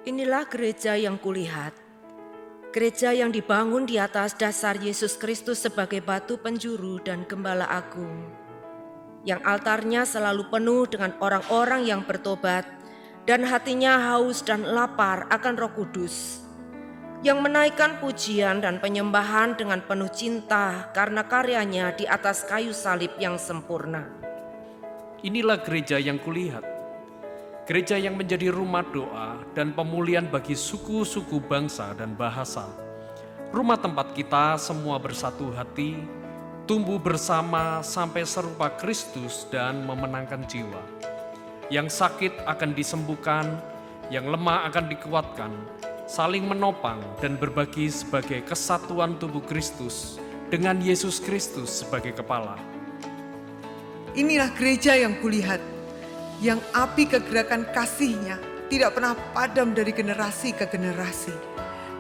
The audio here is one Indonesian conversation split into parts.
Inilah gereja yang kulihat, gereja yang dibangun di atas dasar Yesus Kristus sebagai batu penjuru dan gembala agung, yang altarnya selalu penuh dengan orang-orang yang bertobat dan hatinya haus dan lapar akan Roh Kudus, yang menaikkan pujian dan penyembahan dengan penuh cinta karena karyanya di atas kayu salib yang sempurna. Inilah gereja yang kulihat, gereja yang menjadi rumah doa dan pemulihan bagi suku-suku bangsa dan bahasa. Rumah tempat kita semua bersatu hati, tumbuh bersama sampai serupa Kristus dan memenangkan jiwa. Yang sakit akan disembuhkan, yang lemah akan dikuatkan, saling menopang dan berbagi sebagai kesatuan tubuh Kristus dengan Yesus Kristus sebagai kepala. Inilah gereja yang kulihat, yang api kegerakan kasih-Nya tidak pernah padam dari generasi ke generasi,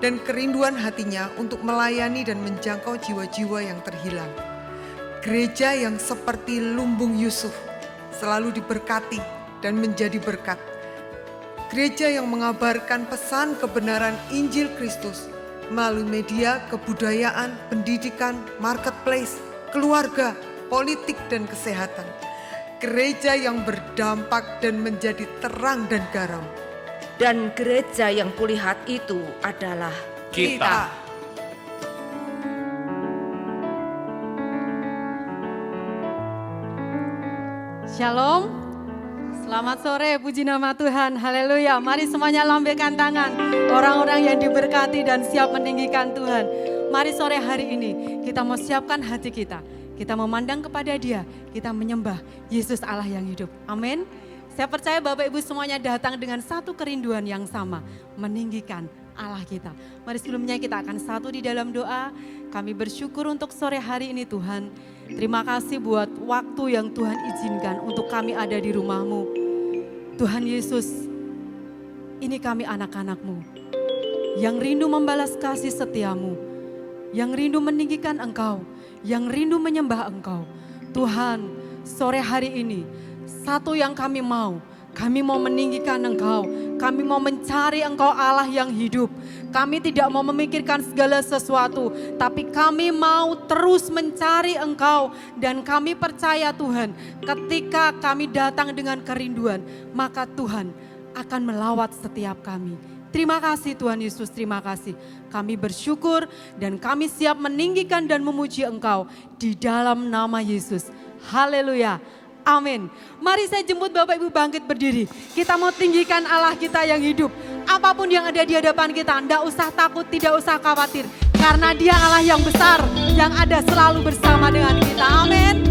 dan kerinduan hatinya untuk melayani dan menjangkau jiwa-jiwa yang terhilang. Gereja yang seperti lumbung Yusuf, selalu diberkati dan menjadi berkat. Gereja yang mengabarkan pesan kebenaran Injil Kristus melalui media, kebudayaan, pendidikan, marketplace, keluarga, politik, dan kesehatan. Gereja yang berdampak dan menjadi terang dan garam. Dan gereja yang kulihat itu adalah Kita. Shalom, selamat sore, puji nama Tuhan, haleluya. Mari semuanya lambaikan tangan, orang-orang yang diberkati dan siap meninggikan Tuhan. Mari sore hari ini kita mau siapkan hati kita memandang kepada Dia, kita menyembah Yesus Allah yang hidup, amin. Saya percaya Bapak Ibu semuanya datang dengan satu kerinduan yang sama, meninggikan Allah kita. Mari sebelumnya kita akan satu di dalam doa. Kami bersyukur untuk sore hari ini Tuhan. Terima kasih buat waktu yang Tuhan izinkan untuk kami ada di rumah-Mu. Tuhan Yesus, ini kami anak-anak-Mu yang rindu membalas kasih setia-Mu, yang rindu meninggikan Engkau, yang rindu menyembah Engkau. Tuhan, sore hari ini satu yang kami mau meninggikan Engkau. Kami mau mencari Engkau Allah yang hidup. Kami tidak mau memikirkan segala sesuatu, tapi kami mau terus mencari Engkau. Dan kami percaya Tuhan, ketika kami datang dengan kerinduan, maka Tuhan akan melawat setiap kami. Terima kasih Tuhan Yesus, terima kasih. Kami bersyukur dan kami siap meninggikan dan memuji Engkau di dalam nama Yesus. Haleluya. Amin. Mari saya jemput Bapak Ibu bangkit berdiri. Kita mau tinggikan Allah kita yang hidup. Apapun yang ada di hadapan kita, tidak usah takut, tidak usah khawatir. Karena Dia Allah yang besar, yang ada selalu bersama dengan kita. Amin.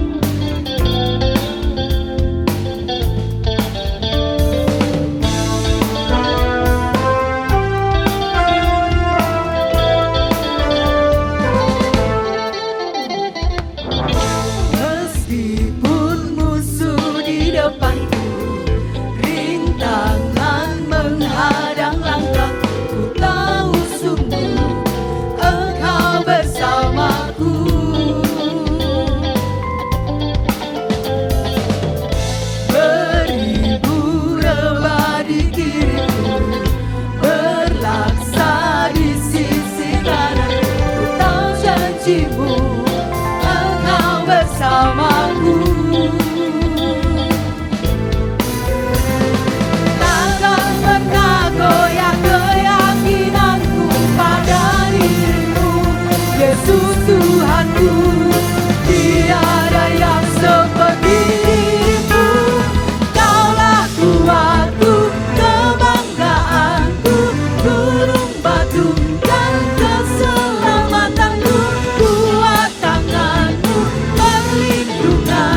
Tanganmu perlindungan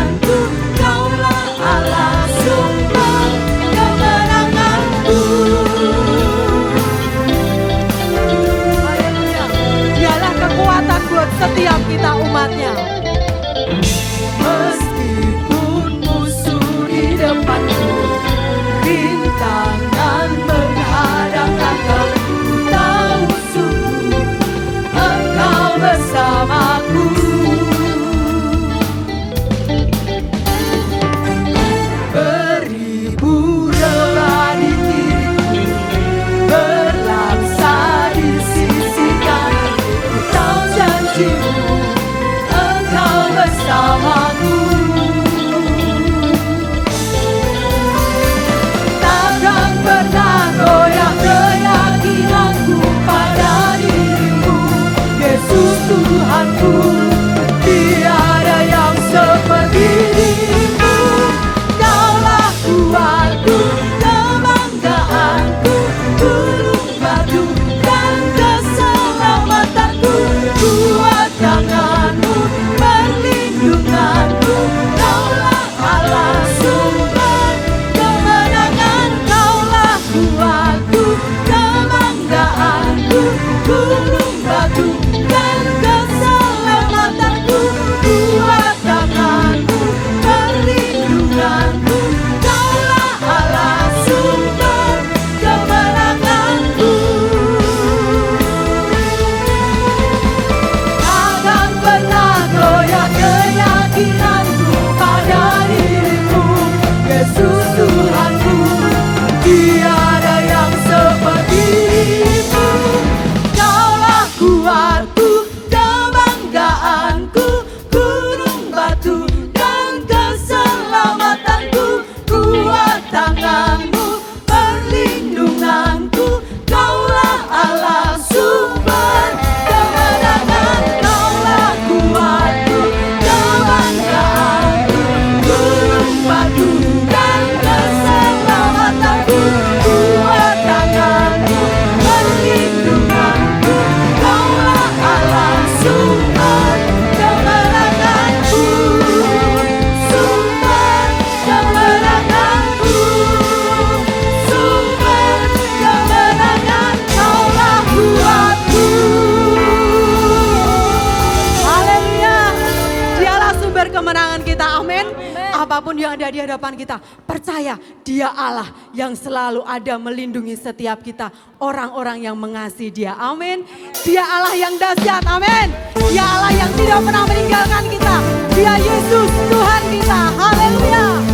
kemenangan kita, amin. Apapun yang ada di hadapan kita, percaya Dia Allah yang selalu ada melindungi setiap kita, orang-orang yang mengasihi Dia, amin. Dia Allah yang dahsyat, amin. Dia Allah yang tidak pernah meninggalkan kita. Dia Yesus Tuhan kita, haleluya.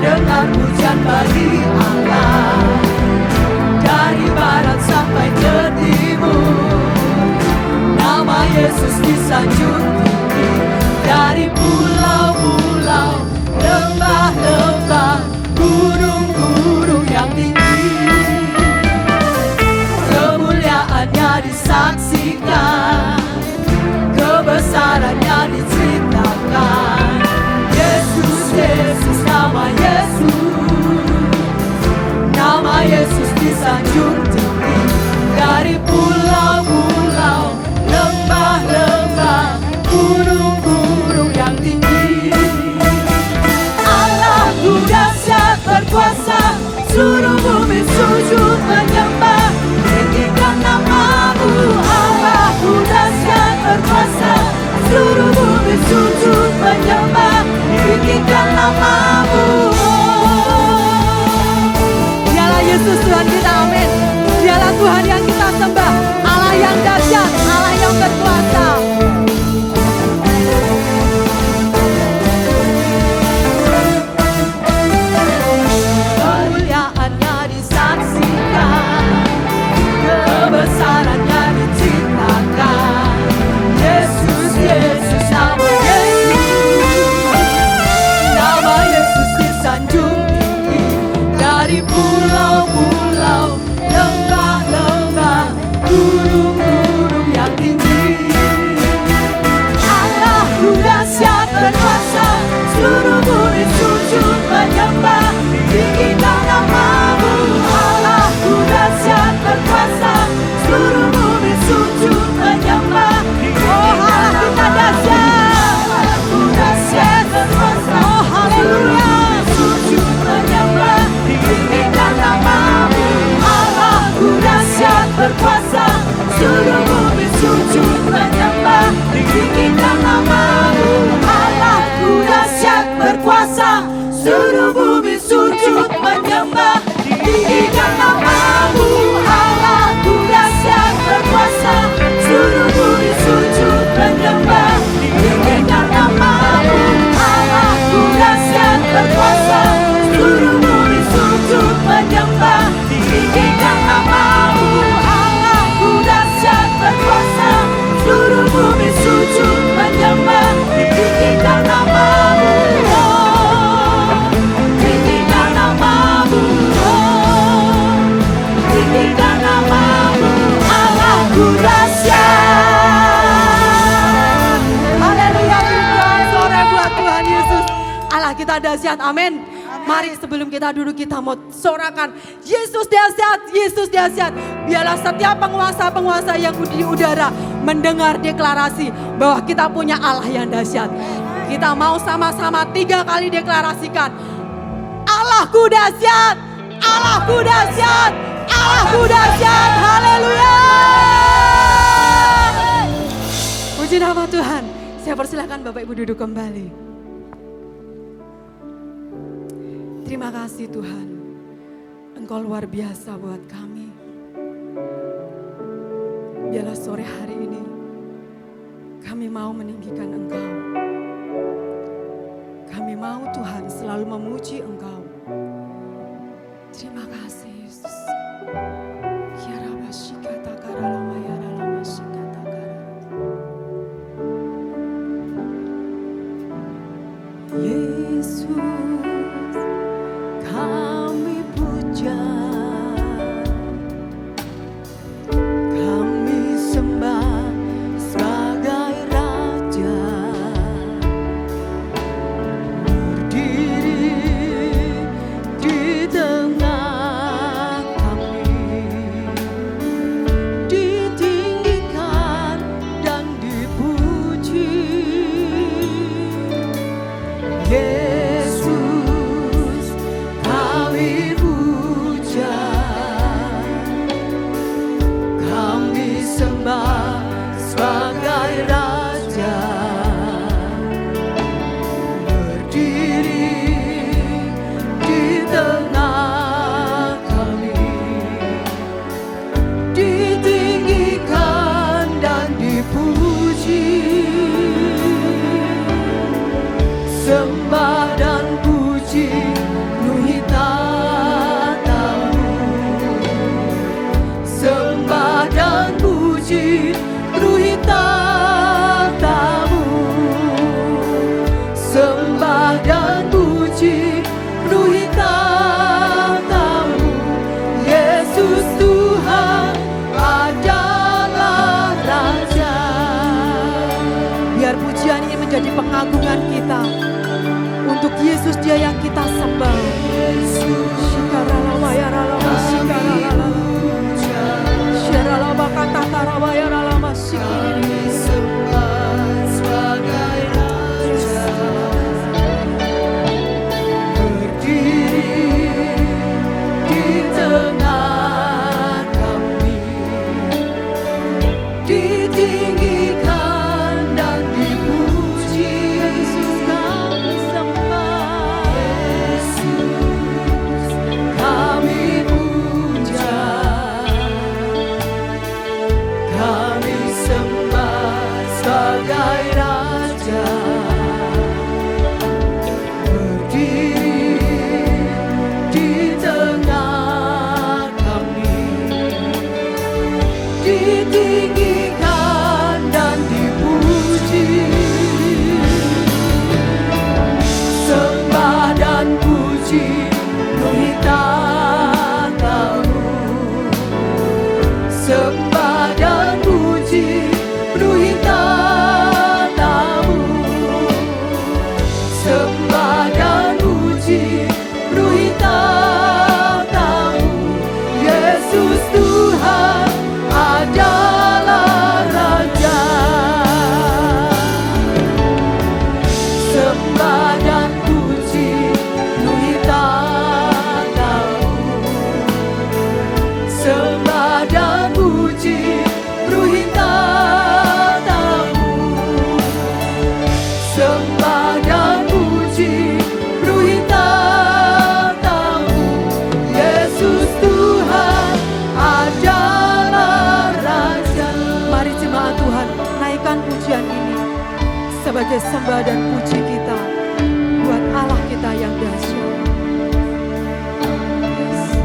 Dengar pujian bagi Allah, dari barat sampai ke timur. Nama Yesus disanjung tinggi, dari pulau-pulau, lembah-lembah, gunung-gunung yang tinggi. Kemuliaannya disaksikan, kebesarannya diceritakan. Yesus, Yesus, nama Yesus disanjung tinggi, dari pulau-pulau, lembah-lembah, gunung-gunung yang tinggi. Allahku dahsyat berkuasa, seluruh bumi sujud menyembah, tinggikan nama-Mu. Allahku dahsyat berkuasa, seluruh bumi sujud menyembah, tinggikan nama-Mu. Dialah Yesus Tuhan kita, amin. Dialah Tuhan yang kita sembah, Allah yang dahsyat, Allah yang berkuasa. Kemuliaannya disaksikan, kebesarannya diceritakan. Yesus, Yesus, nama Yesus disanjung tinggi, dari pulau-pulau, lembah-lembah, gunung-gunung yang tinggi. Allahku dahsyat berkuasa, seluruh bumi sujud menyembah, tinggikan nama-Mu. Allahku dahsyat berkuasa, seluruh bumi sujud menyembah, oh Allah kita dahsyat. Allahku dahsyat berkuasa, oh haleluya, sujud menyembah, tinggikan nama-Mu. Allahku dahsyat berkuasa, seluruh bumi sujud menyembah, tinggikan nama-Mu. Allahku dahsyat berkuasa, seluruh bumi sujud menyembah, tinggikan nama-Mu. Allahku dahsyat berkuasa, seluruh bumi sujud menyembah, tinggikan nama-Mu. Allahku dahsyat berkuasa, seluruh bumi sujud menyembah, tinggikan nama-Mu. Allahku dahsyat berkuasa, seluruh bumi sujud menyembah, tinggikan nama-Mu. Tinggikan nama-Mu, tinggikan nama-Mu. Allahku dahsyat. Haleluya, Tuhan, sore buat Tuhan Yesus. Allah kita dahsyat, amin. Mari sebelum kita duduk kita mau sorakan Yesus dahsyat, Yesus dahsyat. Biarlah setiap penguasa-penguasa yang di udara mendengar deklarasi bahwa kita punya Allah yang dahsyat. Kita mau sama-sama 3 kali deklarasikan. Allahku dahsyat, Allahku dahsyat, Allahku dahsyat. Haleluya. Puji nama Tuhan. Saya persilakan Bapak Ibu duduk kembali. Terima kasih Tuhan, Engkau luar biasa buat kami. Biarlah sore hari ini kami mau meninggikan Engkau. Kami mau Tuhan selalu memuji Engkau. Terima kasih Yesus. Yesus, kami puja, kami sembah sebagai Raja, berdiri di tengah kami, ditinggikan dan dipuji. sembah dan puji penuhi tahta-Mu. Yesus Tuhan adalah Raja. Biar pujian ini menjadi pengagungan kita untuk Yesus, Dia yang kita sembah. Sebagai sembah dan puji kita buat Allah kita yang dahsyat. Yes.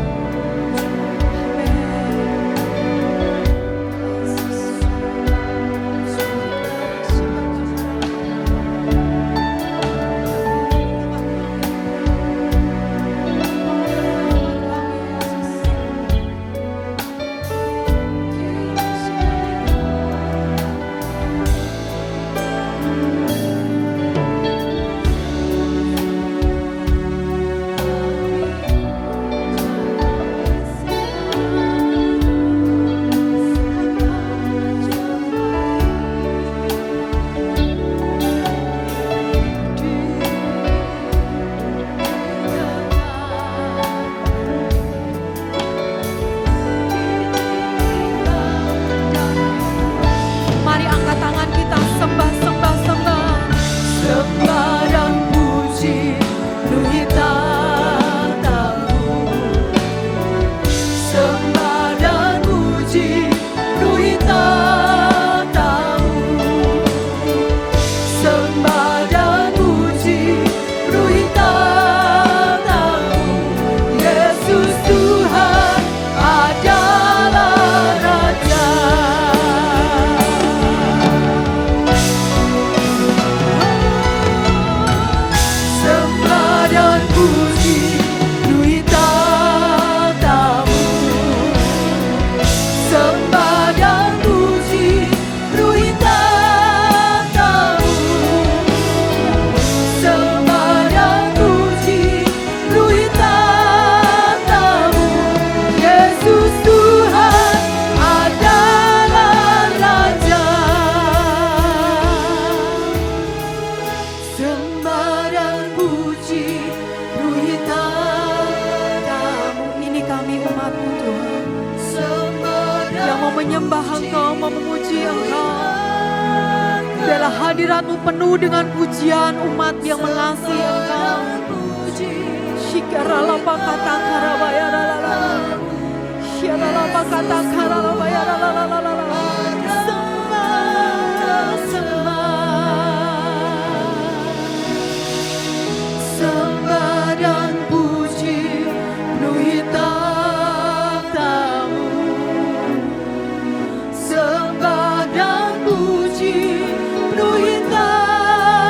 menyembah Engkau, mau memuji Engkau. Biarlah hadirat-Mu penuh dengan pujian umat yang mengasihi Engkau. Shikarala pakata karabaya lalala. Shikarala pakata karabaya lalala. Sembah dan puji penuhi tahta-Mu. Sembah dan puji penuhi tahta-Mu.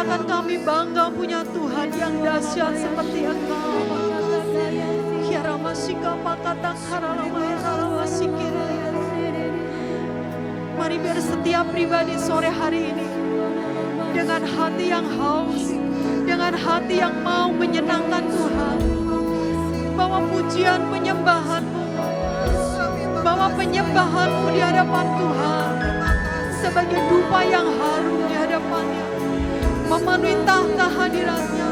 katakan kami bangga punya Tuhan yang dahsyat seperti Engkau. Mari biar setiap pribadi sore hari ini dengan hati yang haus, dengan hati yang mau menyenangkan Tuhan, bawa pujian penyembahan-Mu, bawa penyembahan-Mu di hadapan Tuhan sebagai dupa yang harum di hadapannya, memenuhi tahta hadiratnya.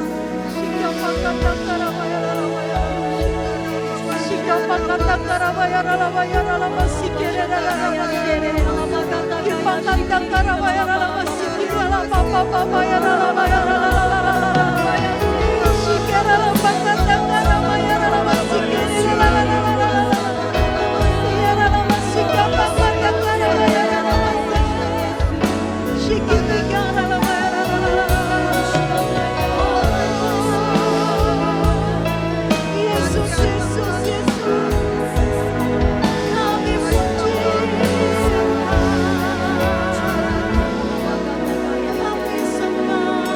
Kami sembah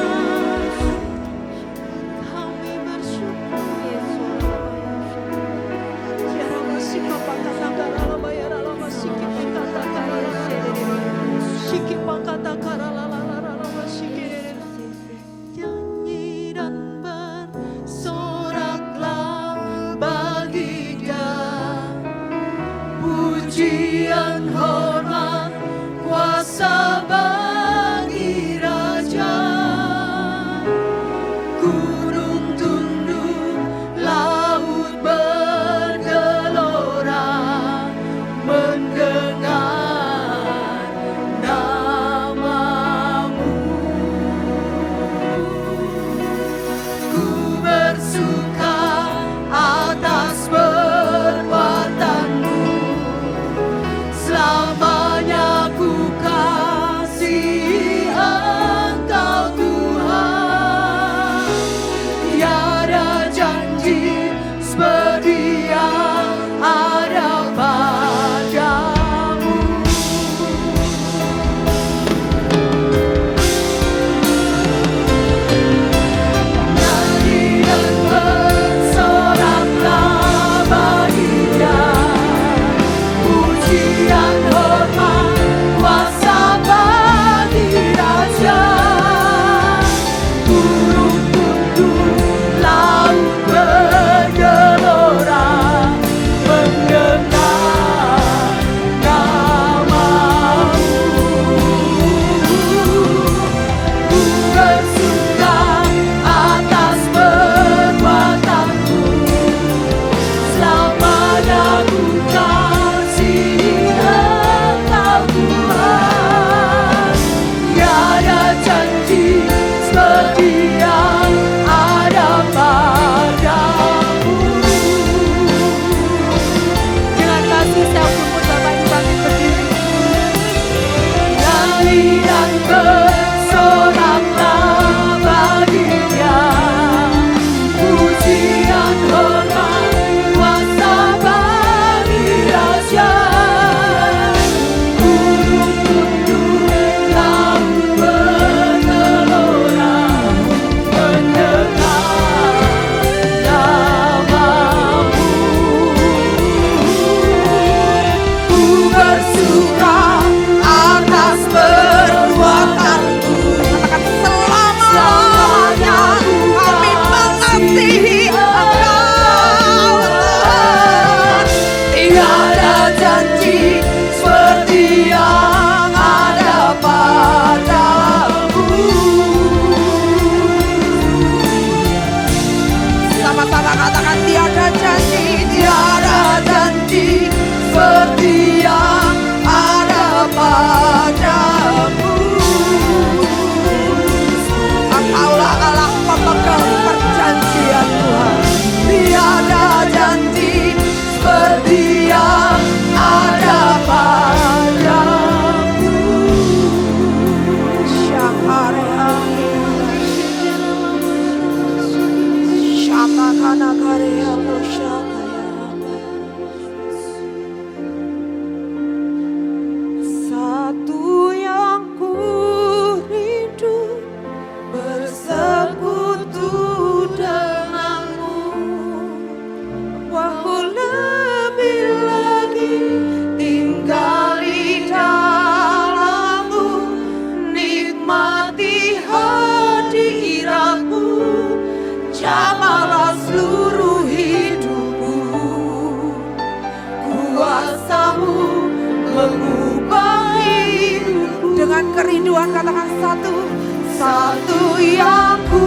Satu yang ku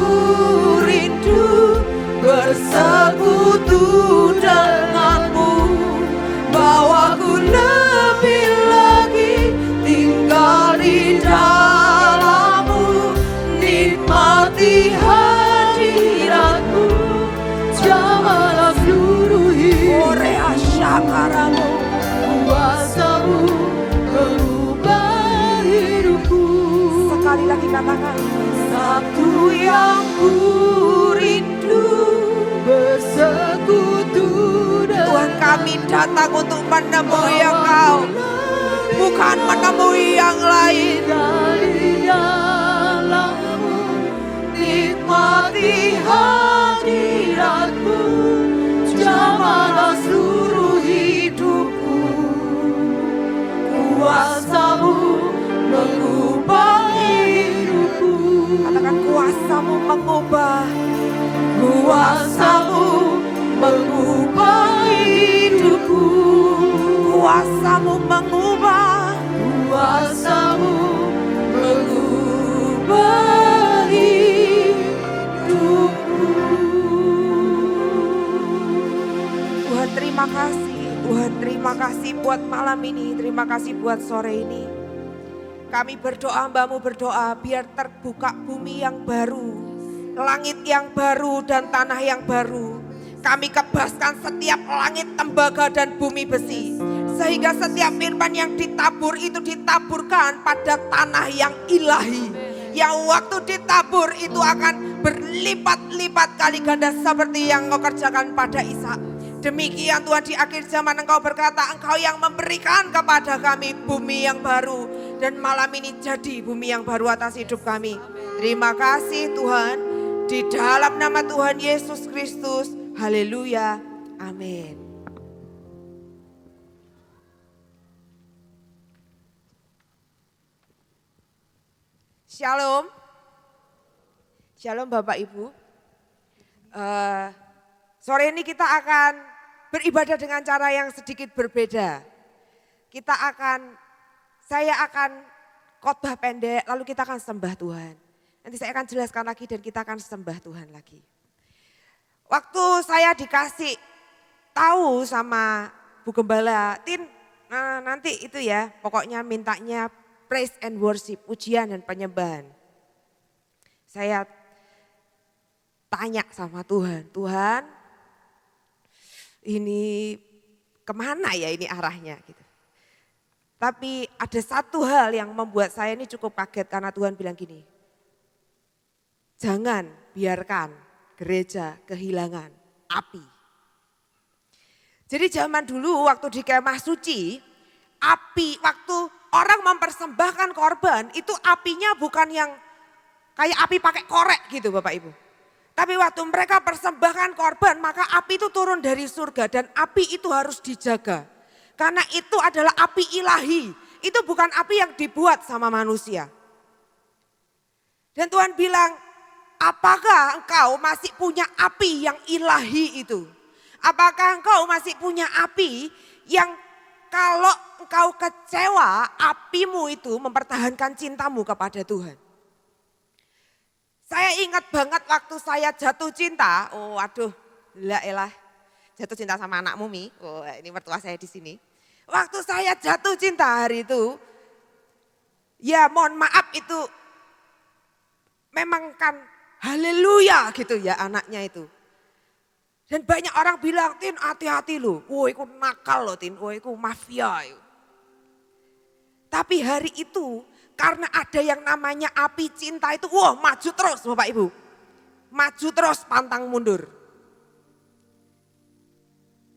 rindu bersekutu denganmu, bawaku lebih lagi tinggal di dalammu, nikmati hadiratmu, jamalah seluruh hidup. Asyakaramu, kuasamu mengubah hidupku. Sekali lagi katakan, satu yang ku rindu bersekutu dengan Tuhan. Kami datang untuk menemui Engkau, bukan menemui yang lain. Dari dalammu, nikmati hadiratmu, jamalah seluruh hidupku. Kuasamu mengubah hidupku. Katakan, kuasamu mengubah. Kuasamu mengubah hidupku. Kuasamu mengubah. Kuasamu mengubah hidupku. Tuhan terima kasih. Tuhan terima kasih buat malam ini. Terima kasih buat sore ini. Kami berdoa, Hamba-Mu berdoa, biar terbuka bumi yang baru, langit yang baru dan tanah yang baru. Kami kebaskan setiap langit tembaga dan bumi besi, sehingga setiap firman yang ditabur itu ditaburkan pada tanah yang ilahi, yang waktu ditabur itu akan berlipat-lipat kali ganda seperti yang Engkau kerjakan pada Ishak. Demikian Tuhan, di akhir zaman Engkau berkata, Engkau yang memberikan kepada kami bumi yang baru. Dan malam ini jadi bumi yang baru atas hidup kami. Terima kasih Tuhan. Di dalam nama Tuhan Yesus Kristus. Haleluya. Amin. Shalom. Shalom Bapak Ibu. Sore ini kita akan beribadah dengan cara yang sedikit berbeda. Saya akan khotbah pendek, lalu kita akan sembah Tuhan. Nanti saya akan jelaskan lagi dan kita akan sembah Tuhan lagi. Waktu saya dikasih tahu sama Bu Gembala, Tin, nanti itu ya, pokoknya mintanya praise and worship, pujian dan penyembahan. Saya tanya sama Tuhan, Tuhan, ini kemana ya ini arahnya gitu. Tapi ada satu hal yang membuat saya ini cukup kaget karena Tuhan bilang gini, jangan biarkan gereja kehilangan api. Jadi zaman dulu waktu di kemah suci, api waktu orang mempersembahkan korban itu apinya bukan yang kayak api pakai korek gitu Bapak Ibu. Tapi waktu mereka persembahkan korban maka api itu turun dari surga dan api itu harus dijaga. Karena itu adalah api ilahi, itu bukan api yang dibuat sama manusia. Dan Tuhan bilang, apakah engkau masih punya api yang ilahi itu? Apakah engkau masih punya api yang kalau engkau kecewa, apimu itu mempertahankan cintamu kepada Tuhan? Saya ingat banget waktu saya jatuh cinta, oh aduh, elah, jatuh cinta sama anakmu Mi, oh ini mertua saya di sini. Waktu saya jatuh cinta hari itu, ya mohon maaf itu memang kan haleluya gitu ya anaknya itu. Dan banyak orang bilang, Tin hati-hati lu, wah itu nakal loh Tin, wah itu mafia. Tapi hari itu karena ada yang namanya api cinta itu, wah maju terus Bapak Ibu. Maju terus pantang mundur.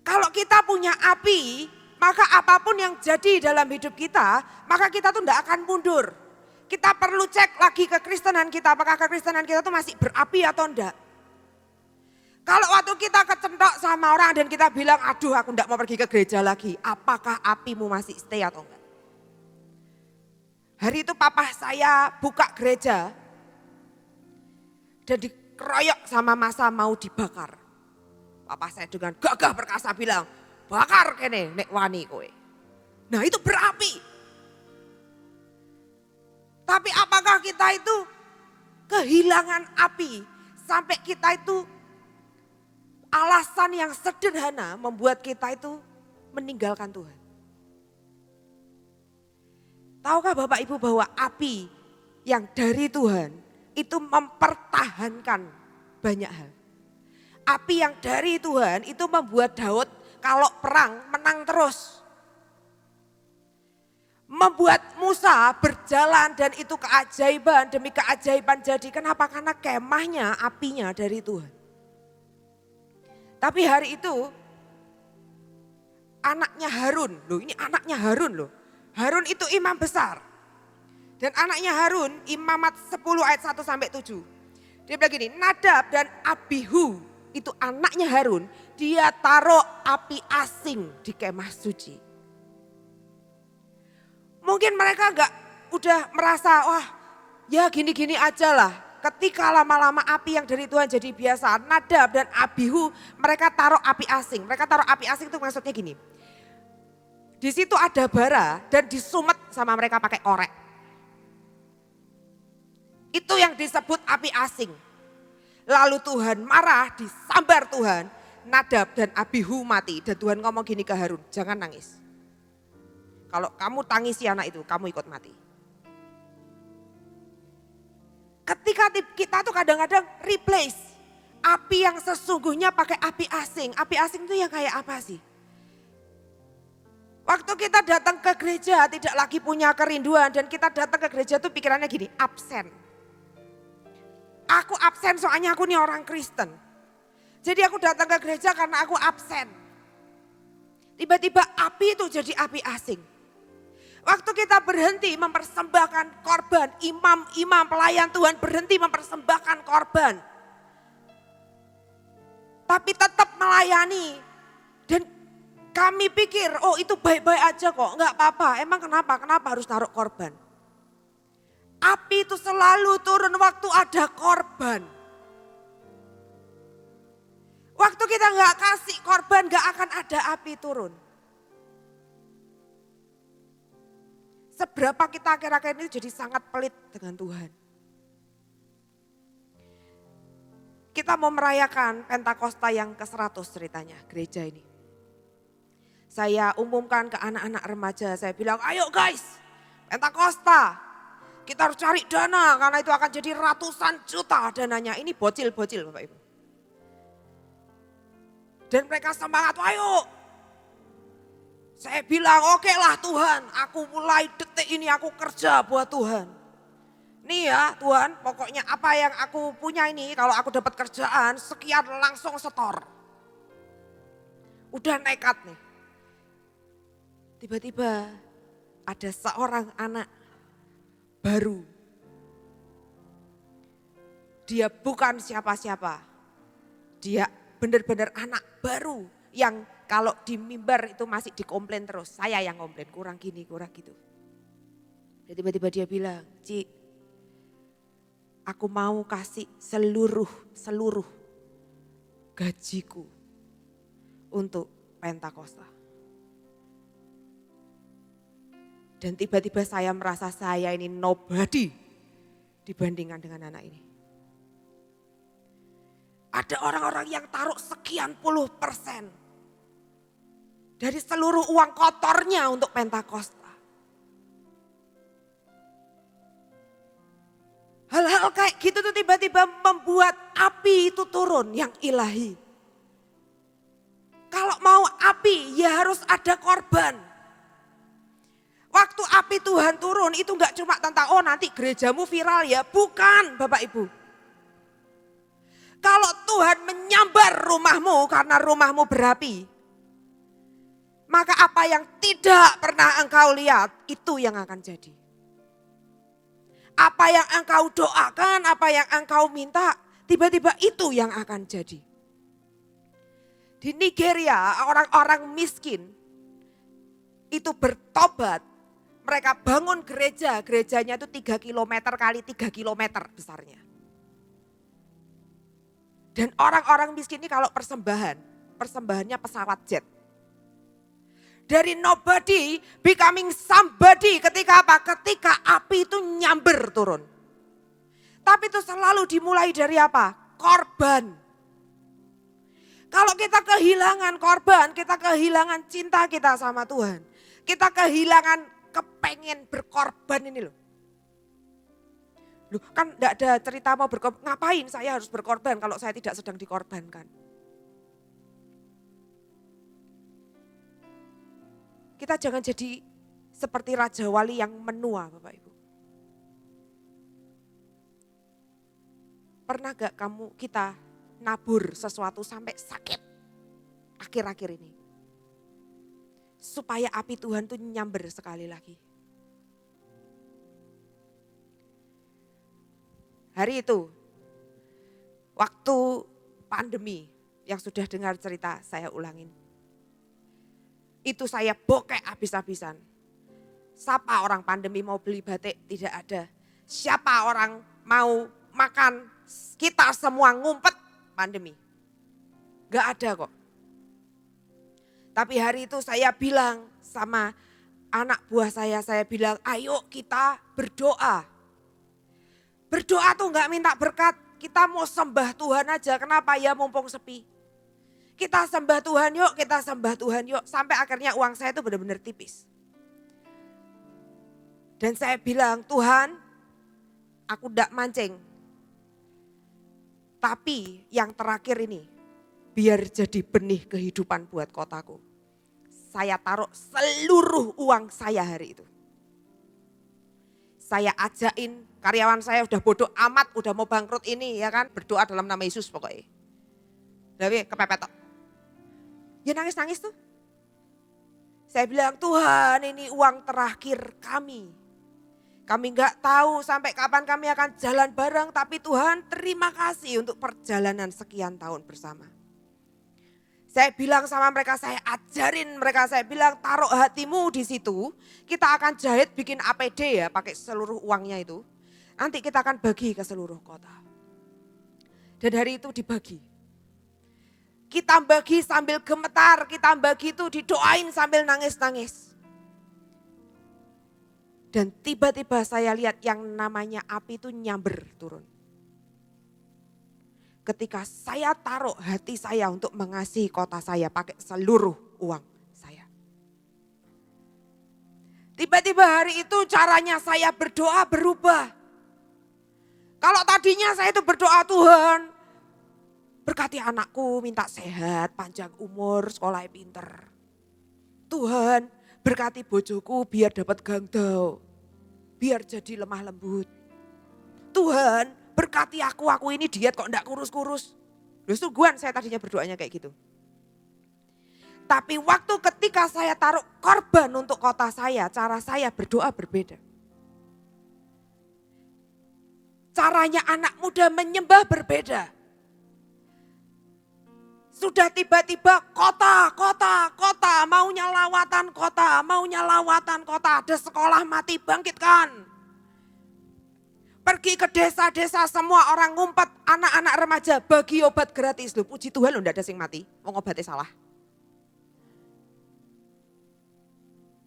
Kalau kita punya api, maka apapun yang jadi dalam hidup kita, maka kita tuh tidak akan mundur. Kita perlu cek lagi kekristenan kita, apakah kekristenan kita tuh masih berapi atau enggak. Kalau waktu kita kecentok sama orang dan kita bilang, aduh aku enggak mau pergi ke gereja lagi, apakah apimu masih stay atau enggak? Hari itu papa saya buka gereja dan dikeroyok sama masa mau dibakar. Papa saya dengan gagah perkasa bilang, bakar kene nek wani kowe. Nah itu berapi. Tapi apakah kita itu kehilangan api sampai kita itu alasan yang sederhana membuat kita itu meninggalkan Tuhan. Tahukah Bapak Ibu bahwa api yang dari Tuhan itu mempertahankan banyak hal. Api yang dari Tuhan itu membuat Daud kalau perang menang terus. Membuat Musa berjalan dan itu keajaiban demi keajaiban jadi. Kenapa? Karena kemahnya apinya dari Tuhan. Tapi hari itu anaknya Harun, loh ini anaknya Harun loh. Harun itu imam besar. Dan anaknya Harun imamat 10 ayat 1 sampai 7. Dia bilang gini, Nadab dan Abihu itu anaknya Harun, dia taruh api asing di kemah suci. Mungkin mereka udah merasa, wah ya gini-gini aja lah. Ketika lama-lama api yang dari Tuhan jadi biasa, Nadab dan Abihu mereka taruh api asing. Mereka taruh api asing itu maksudnya gini. Di situ ada bara dan disumet sama mereka pakai korek. Itu yang disebut api asing. Lalu Tuhan marah, disambar Tuhan. Nadab dan Abihu mati. Dan Tuhan ngomong gini ke Harun, jangan nangis. Kalau kamu tangisi anak itu, kamu ikut mati. Ketika kita tuh kadang-kadang replace api yang sesungguhnya pakai api asing. Api asing itu yang kayak apa sih? Waktu kita datang ke gereja tidak lagi punya kerinduan dan kita datang ke gereja tuh pikirannya gini, absen. Aku absen soalnya aku nih orang Kristen. Jadi aku datang ke gereja karena aku absen. Tiba-tiba api itu jadi api asing. Waktu kita berhenti mempersembahkan korban, imam-imam pelayan Tuhan berhenti mempersembahkan korban. Tapi tetap melayani. Dan kami pikir, oh itu baik-baik aja kok, enggak apa-apa. Emang kenapa? Kenapa harus naruh korban? Api itu selalu turun waktu ada korban. Waktu kita enggak kasih korban, enggak akan ada api turun. Seberapa kita akhir-akhir ini jadi sangat pelit dengan Tuhan. Kita mau merayakan Pentakosta yang ke-100 ceritanya, gereja ini. Saya umumkan ke anak-anak remaja, saya bilang ayo guys Pentakosta. Kita harus cari dana karena itu akan jadi ratusan juta dananya. Ini bocil-bocil Bapak Ibu. Dan mereka semangat, ayo. Saya bilang oke lah Tuhan, aku mulai detik ini aku kerja buat Tuhan. Nih ya Tuhan, pokoknya apa yang aku punya ini kalau aku dapat kerjaan sekian langsung setor. Udah nekat nih. Tiba-tiba ada seorang anak baru. Dia bukan siapa-siapa. Dia benar-benar anak baru yang kalau di mimbar itu masih dikomplain terus. Saya yang komplain, kurang gini, kurang gitu. Dan tiba-tiba dia bilang, Ci, aku mau kasih seluruh gajiku untuk Pentakosta. Dan tiba-tiba saya merasa saya ini nobody dibandingkan dengan anak ini. Ada orang-orang yang taruh sekian puluh % dari seluruh uang kotornya untuk Pentakosta. Hal-hal kayak gitu tuh tiba-tiba membuat api itu turun yang ilahi. Kalau mau api ya harus ada korban. Waktu api Tuhan turun itu enggak cuma tentang oh nanti gerejamu viral ya. Bukan Bapak Ibu. Kalau Tuhan menyambar rumahmu karena rumahmu berapi. Maka apa yang tidak pernah engkau lihat itu yang akan jadi. Apa yang engkau doakan, apa yang engkau minta, tiba-tiba itu yang akan jadi. Di Nigeria orang-orang miskin itu bertobat. Mereka bangun gereja, gerejanya itu 3 km kali 3 km besarnya. Dan orang-orang miskin ini kalau persembahannya pesawat jet. Dari nobody becoming somebody ketika apa? Ketika api itu nyamber turun. Tapi itu selalu dimulai dari apa? Korban. Kalau kita kehilangan korban, kita kehilangan cinta kita sama Tuhan. Kita kehilangan kepengen berkorban ini loh. Loh kan enggak ada cerita mau berkorban. Ngapain saya harus berkorban kalau saya tidak sedang dikorbankan? Kita jangan jadi seperti Raja Wali yang menua Bapak Ibu. Pernah gak kita nabur sesuatu sampai sakit akhir-akhir ini? Supaya api Tuhan tuh nyamber sekali lagi. Hari itu, waktu pandemi, yang sudah dengar cerita saya ulangin. Itu saya bokek habis-habisan. Siapa orang pandemi mau beli batik? Tidak ada. Siapa orang mau makan? Kita semua ngumpet pandemi. Gak ada kok. Tapi hari itu saya bilang sama anak buah saya bilang ayo kita berdoa. Berdoa tuh gak minta berkat, kita mau sembah Tuhan aja. Kenapa ya mumpung sepi? Kita sembah Tuhan yuk, kita sembah Tuhan yuk. Sampai akhirnya uang saya itu benar-benar tipis. Dan saya bilang, Tuhan aku gak mancing. Tapi yang terakhir ini, biar jadi benih kehidupan buat kotaku. Saya taruh seluruh uang saya hari itu. Saya ajakin karyawan saya udah bodoh amat, udah mau bangkrut ini ya kan. Berdoa dalam nama Yesus pokoknya. Tapi kepepet. Ya nangis-nangis tuh. Saya bilang Tuhan ini uang terakhir kami. Kami gak tahu sampai kapan kami akan jalan bareng. Tapi Tuhan terima kasih untuk perjalanan sekian tahun bersama. Saya bilang sama mereka, saya ajarin mereka, saya bilang taruh hatimu di situ. Kita akan jahit bikin APD ya pakai seluruh uangnya itu. Nanti kita akan bagi ke seluruh kota. Dan hari itu dibagi. Kita bagi sambil gemetar, kita bagi itu didoain sambil nangis-nangis. Dan tiba-tiba saya lihat yang namanya api itu nyamber turun. Ketika saya taruh hati saya untuk mengasihi kota saya pakai seluruh uang saya. Tiba-tiba hari itu caranya saya berdoa berubah. Kalau tadinya saya itu berdoa Tuhan, berkati anakku, minta sehat, panjang umur, sekolah pinter. Tuhan berkati bojoku biar dapat gangdau, biar jadi lemah lembut. Tuhan berkati aku ini diet kok enggak kurus-kurus. Loh sungguhan saya tadinya berdoanya kayak gitu. Tapi waktu ketika saya taruh korban untuk kota saya, cara saya berdoa berbeda. Caranya anak muda menyembah berbeda. Sudah tiba-tiba kota, maunya lawatan kota, ada sekolah mati bangkitkan. Pergi ke desa-desa semua orang ngumpet, anak-anak remaja bagi obat gratis. Loh puji Tuhan loh enggak ada sing mati, mau ngobatnya salah.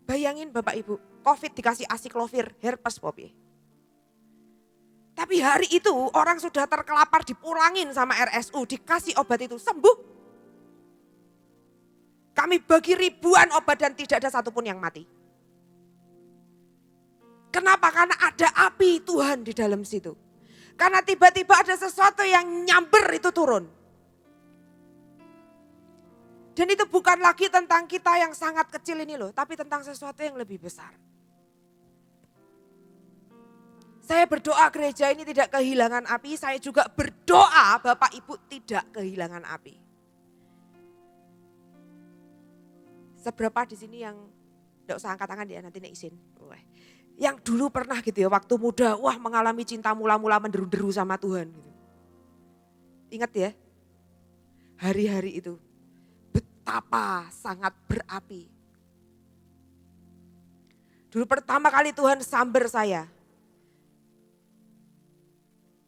Bayangin Bapak Ibu, COVID dikasih asiklovir, herpes popi. Tapi hari itu orang sudah terkelapar dipulangin sama RSU, dikasih obat itu sembuh. Kami bagi ribuan obat dan tidak ada satupun yang mati. Kenapa? Karena ada api Tuhan di dalam situ. Karena tiba-tiba ada sesuatu yang nyamber itu turun. Dan itu bukan lagi tentang kita yang sangat kecil ini loh, tapi tentang sesuatu yang lebih besar. Saya berdoa gereja ini tidak kehilangan api, saya juga berdoa Bapak Ibu tidak kehilangan api. Seberapa di sini yang, tidak usah angkat tangan dia nanti nek izin. Yang dulu pernah gitu ya waktu muda, wah mengalami cinta mula-mula menderu-deru sama Tuhan. Gitu. Ingat ya, hari-hari itu betapa sangat berapi. Dulu pertama kali Tuhan samber saya.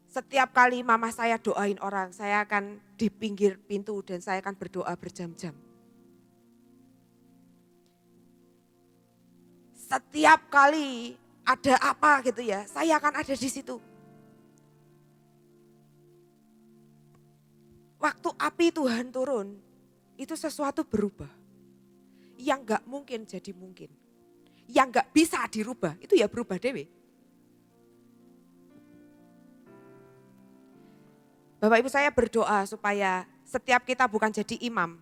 Setiap kali mama saya doain orang, saya akan di pinggir pintu dan saya akan berdoa berjam-jam. Setiap kali ada apa gitu ya, saya akan ada di situ. Waktu api Tuhan turun, itu sesuatu berubah. Yang gak mungkin jadi mungkin. Yang gak bisa dirubah, itu ya berubah dewe. Bapak Ibu, saya berdoa supaya setiap kita bukan jadi imam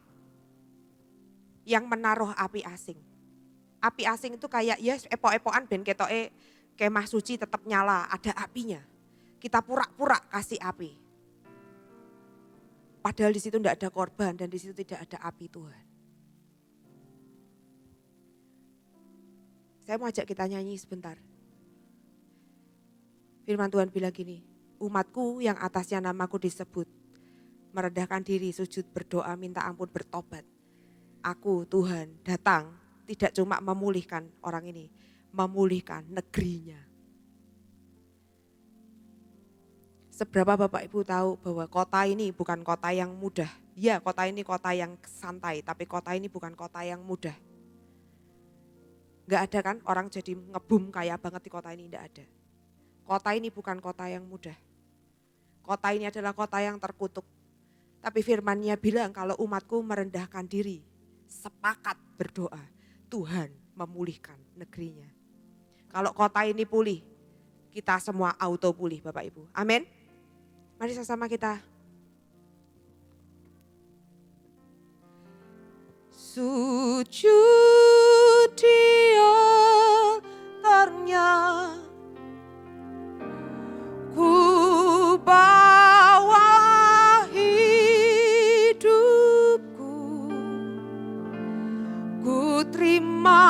yang menaruh api asing. Api asing itu kayak ya epok-epokan ben ketoke kemah suci tetap nyala, ada apinya. Kita pura-pura kasih api. Padahal di situ tidak ada korban dan di situ tidak ada api Tuhan. Saya mau ajak kita nyanyi sebentar. Firman Tuhan bilang gini, umatku yang atasnya namaku disebut, merendahkan diri, sujud, berdoa, minta ampun, bertobat. Aku Tuhan datang tidak cuma memulihkan orang ini, memulihkan negerinya. Seberapa Bapak Ibu tahu bahwa kota ini bukan kota yang mudah. Ya, kota ini kota yang santai, tapi kota ini bukan kota yang mudah. Gak ada kan orang jadi ngebum kaya banget di kota ini, gak ada. Kota ini bukan kota yang mudah. Kota ini adalah kota yang terkutuk. Tapi firman-Nya bilang kalau umatku merendahkan diri, sepakat berdoa, Tuhan memulihkan negerinya. Kalau kota ini pulih, kita semua auto pulih Bapak Ibu. Amin. Mari sama-sama kita. Sujud di altarnya, ku bawa hidupku, ku terima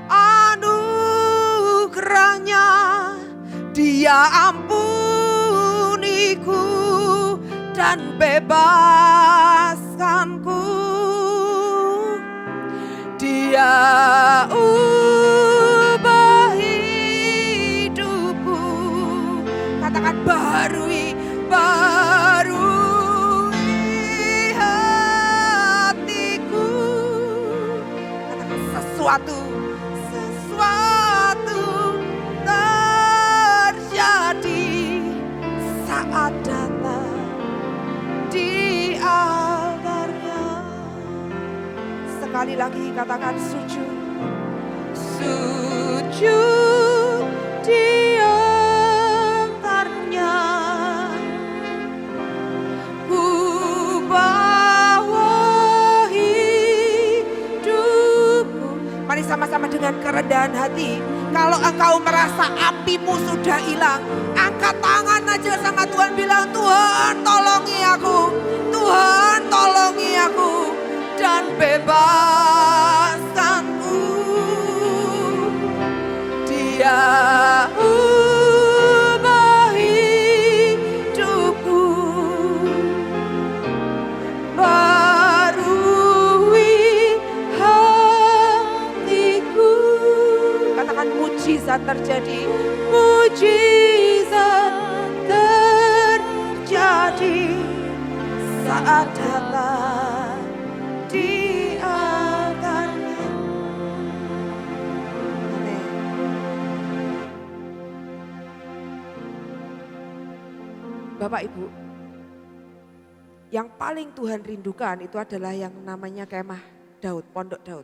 anugerahnya, Dia ampuniku dan bebaskanku. Dia ubah hidupku. Katakan barui hatiku. Katakan sesuatu terjadi saat datang di altarnya. Sekali lagi katakan sujud di altarnya, ku bawa hidupku. Mari sama-sama dengan kerendahan hati. Kalau engkau merasa apimu sudah hilang, angkat tangan aja sama Tuhan, bilang Tuhan tolongi aku, Tuhan tolongi aku dan bebaskanku. Dia ubah hidupku, barui hatiku. Katakan mujizat terjadi, mujizat terjadi saat datang di altarnya. Amin. Bapak Ibu, yang paling Tuhan rindukan itu adalah yang namanya kemah Daud, pondok Daud.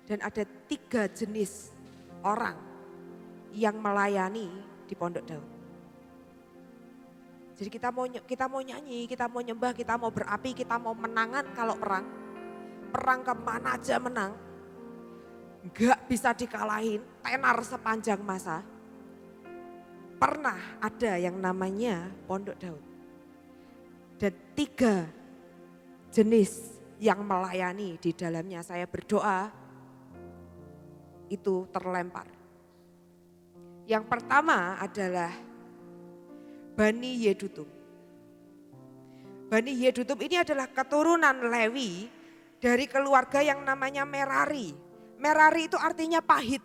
Dan ada 3 jenis orang yang melayani di pondok Daud. Jadi kita mau nyanyi, kita mau nyembah, kita mau berapi, kita mau menangan. Kalau perang kemana aja menang, gak bisa dikalahin, tenar sepanjang masa. Pernah ada yang namanya pondok Daud. Dan 3 jenis yang melayani di dalamnya, saya berdoa itu terlempar. Yang pertama adalah Bani Yedutun. Bani Yedutun ini adalah keturunan Lewi dari keluarga yang namanya Merari. Merari itu artinya pahit.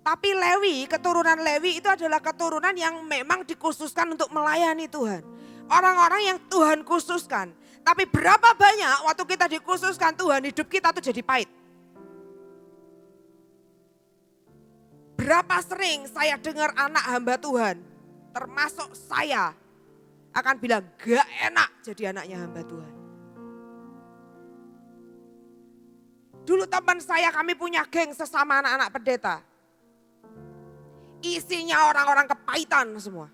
Tapi Lewi, keturunan Lewi itu adalah keturunan yang memang dikhususkan untuk melayani Tuhan. Orang-orang yang Tuhan khususkan. Tapi berapa banyak waktu kita dikhususkan Tuhan, hidup kita tuh jadi pahit. Berapa sering saya dengar anak hamba Tuhan, termasuk saya, akan bilang gak enak jadi anaknya hamba Tuhan. Dulu teman saya, kami punya geng sesama anak-anak pendeta. Isinya orang-orang kepahitan semua.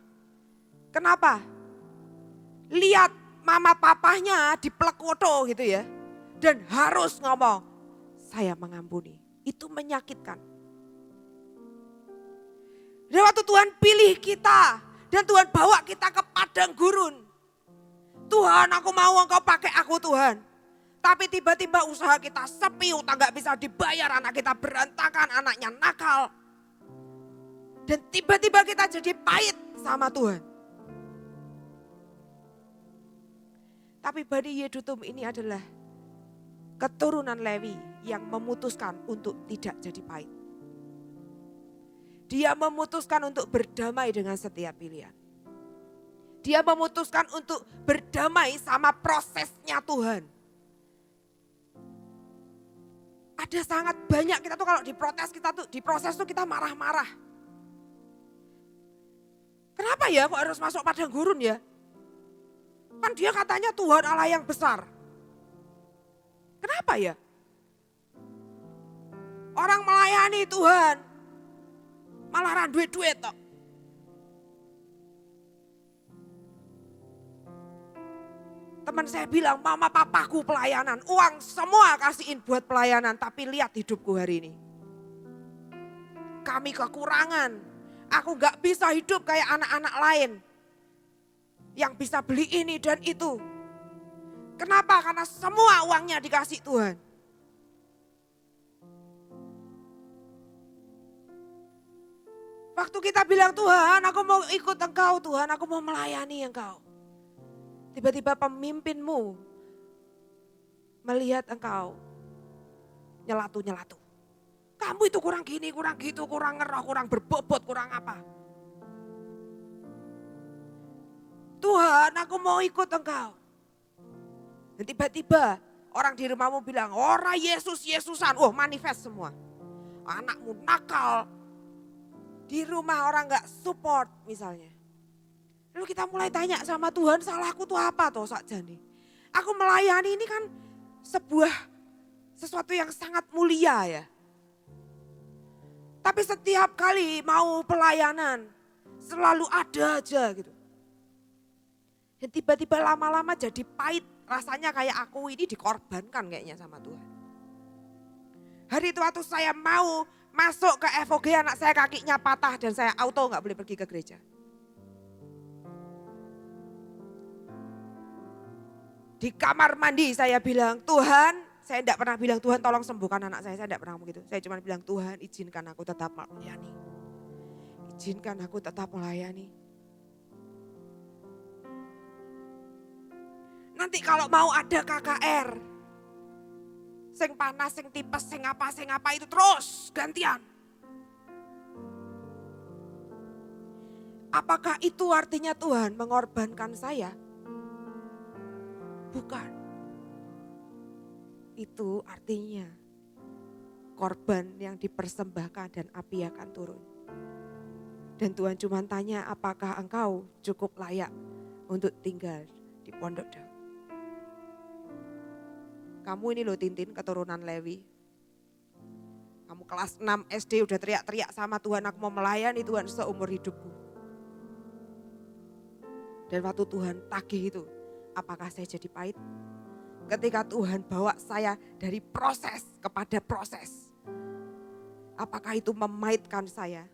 Kenapa? Lihat mama papahnya diplekoto gitu ya. Dan harus ngomong, saya mengampuni. Itu menyakitkan. Dan waktu Tuhan pilih kita dan Tuhan bawa kita ke padang gurun. Tuhan, aku mau Engkau pakai aku Tuhan. Tapi tiba-tiba usaha kita sepi, utang gak bisa dibayar, anak kita berantakan, anaknya nakal. Dan tiba-tiba kita jadi pahit sama Tuhan. Tapi Bani Yedutum ini adalah keturunan Lewi yang memutuskan untuk tidak jadi pahit. Dia memutuskan untuk berdamai dengan setiap pilihan. Dia memutuskan untuk berdamai sama prosesnya Tuhan. Ada sangat banyak kita tuh kalau diprotes, kita tuh diproses tuh kita marah-marah. Kenapa ya kok harus masuk padang gurun ya? Kan dia katanya Tuhan Allah yang besar. Kenapa ya? Orang melayani Tuhan malah ra duit-duit tok. Teman saya bilang, mama papaku pelayanan, uang semua kasihin buat pelayanan, tapi lihat hidupku hari ini. Kami kekurangan, aku gak bisa hidup kayak anak-anak lain yang bisa beli ini dan itu. Kenapa? Karena semua uangnya dikasih Tuhan. Waktu kita bilang, Tuhan aku mau ikut Engkau, Tuhan aku mau melayani Engkau. Tiba-tiba pemimpinmu melihat engkau nyelatu-nyelatu. Kamu itu kurang gini, kurang gitu, kurang ngeroh, kurang berbobot, kurang apa. Tuhan aku mau ikut Engkau. Dan tiba-tiba orang di rumahmu bilang, ora Yesus, Yesusan. Oh manifest semua. Anakmu nakal. Di rumah orang gak support misalnya. Lalu kita mulai tanya sama Tuhan, salahku tuh apa toh sakjane? Aku melayani ini kan sesuatu yang sangat mulia ya. Tapi setiap kali mau pelayanan selalu ada aja gitu. Dan tiba-tiba lama-lama jadi pahit, rasanya kayak aku ini dikorbankan kayaknya sama Tuhan. Hari itu waktu saya mau masuk ke FOG, anak saya kakinya patah dan saya auto gak boleh pergi ke gereja. Di kamar mandi saya bilang, Tuhan, saya tidak pernah bilang Tuhan tolong sembuhkan anak saya tidak pernah begitu. Saya cuma bilang Tuhan izinkan aku tetap melayani. Izinkan aku tetap melayani. Nanti kalau mau ada KKR, sing panas, sing tipes, sing apa itu terus gantian. Apakah itu artinya Tuhan mengorbankan saya? Bukan. Itu artinya korban yang dipersembahkan dan api akan turun. Dan Tuhan cuma tanya, apakah engkau cukup layak untuk tinggal di Pondok Daun? Kamu ini loh Tintin, keturunan Lewi. Kamu kelas 6 SD udah teriak-teriak sama Tuhan, aku mau melayani Tuhan seumur hidupku. Dan waktu Tuhan tagih itu, apakah saya jadi pahit? Ketika Tuhan bawa saya dari proses kepada proses. Apakah itu memahitkan saya?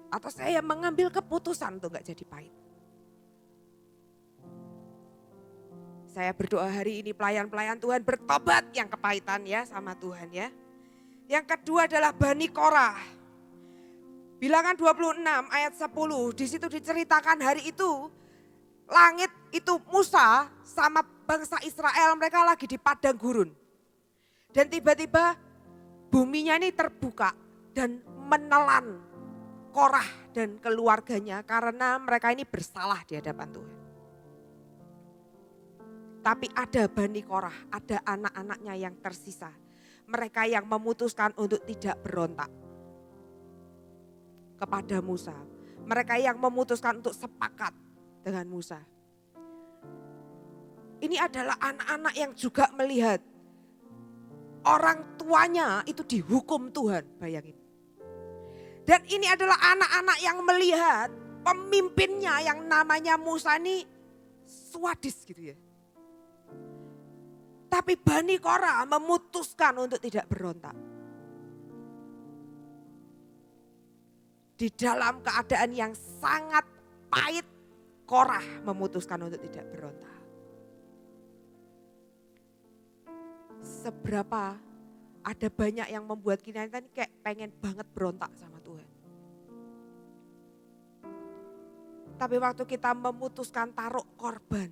Atau saya mengambil keputusan untuk gak jadi pahit? Saya berdoa hari ini pelayan-pelayan Tuhan bertobat yang kepahitan ya sama Tuhan ya. Yang kedua adalah Bani Korah. Bilangan 26 ayat 10, di situ diceritakan hari itu langit itu Musa sama bangsa Israel mereka lagi di padang gurun. Dan tiba-tiba buminya ini terbuka dan menelan Korah dan keluarganya karena mereka ini bersalah di hadapan Tuhan. Tapi ada Bani Korah, ada anak-anaknya yang tersisa. Mereka yang memutuskan untuk tidak berontak kepada Musa. Mereka yang memutuskan untuk sepakat dengan Musa. Ini adalah anak-anak yang juga melihat orang tuanya itu dihukum Tuhan, bayangin. Dan ini adalah anak-anak yang melihat pemimpinnya yang namanya Musa ini swadis gitu ya. Tapi Bani Korah memutuskan untuk tidak berontak. Di dalam keadaan yang sangat pahit, Korah memutuskan untuk tidak berontak. Seberapa ada banyak yang membuat kita ini kayak pengen banget berontak sama Tuhan. Tapi waktu kita memutuskan taruh korban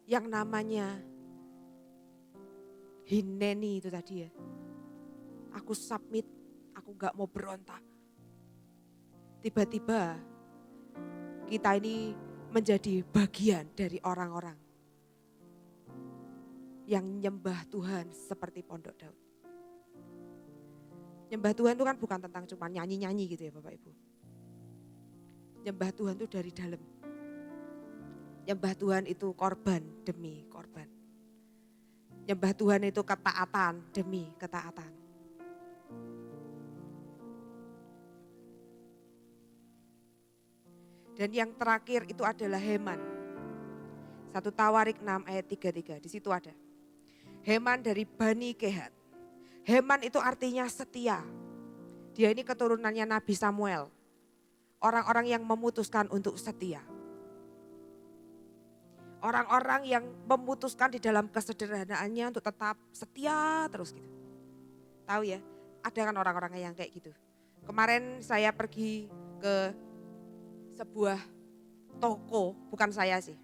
yang namanya hineni itu tadi ya. Aku submit, aku gak mau berontak. Tiba-tiba kita ini menjadi bagian dari orang-orang yang nyembah Tuhan seperti Pondok Daud. Nyembah Tuhan itu kan bukan tentang cuma nyanyi-nyanyi gitu ya Bapak Ibu. Nyembah Tuhan itu dari dalam. Nyembah Tuhan itu korban demi korban. Nyembah Tuhan itu ketaatan demi ketaatan. Dan yang terakhir itu adalah Heman. 1 Tawarik 6 ayat 33, di situ ada. Heman dari Bani Kehat. Heman itu artinya setia. Dia ini keturunannya Nabi Samuel. Orang-orang yang memutuskan untuk setia. Orang-orang yang memutuskan di dalam kesederhanaannya untuk tetap setia terus gitu. Tahu ya, ada kan orang-orang yang kayak gitu. Kemarin saya pergi ke sebuah toko, bukan saya sih.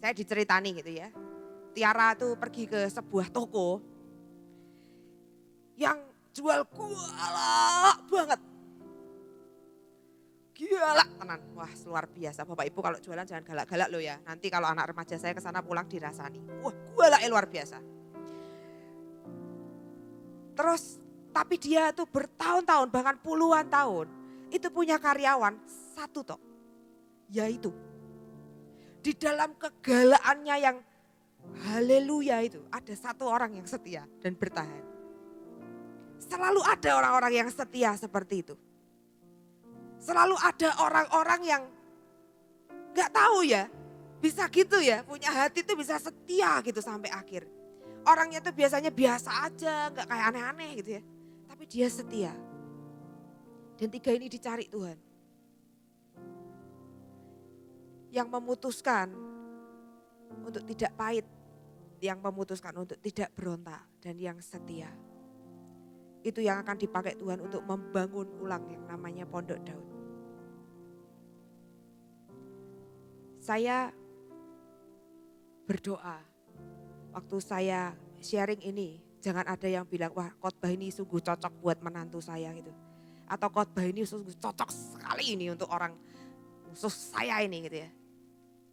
Saya diceritani gitu ya. Tiara tuh pergi ke sebuah toko yang jual galak banget. Galak tenan. Wah, luar biasa. Bapak Ibu kalau jualan jangan galak-galak loh ya. Nanti kalau anak remaja saya ke sana pulang dirasani. Wah, galaknya luar biasa. Terus tapi dia tuh bertahun-tahun bahkan puluhan tahun itu punya karyawan satu tok. Yaitu di dalam kegalaannya yang haleluya itu ada satu orang yang setia dan bertahan. Selalu ada orang-orang yang setia seperti itu. Selalu ada orang-orang yang gak tahu ya, bisa gitu ya, punya hati itu bisa setia gitu sampai akhir. Orangnya itu biasanya biasa aja, gak kayak aneh-aneh gitu ya. Tapi dia setia. Dan 3 ini dicari Tuhan. Yang memutuskan untuk tidak pahit, yang memutuskan untuk tidak berontak, dan yang setia. Itu yang akan dipakai Tuhan untuk membangun ulang yang namanya Pondok Daud. Saya berdoa waktu saya sharing ini, jangan ada yang bilang, wah khotbah ini sungguh cocok buat menantu saya gitu. Atau khotbah ini sungguh cocok sekali ini untuk orang musuh saya ini gitu ya.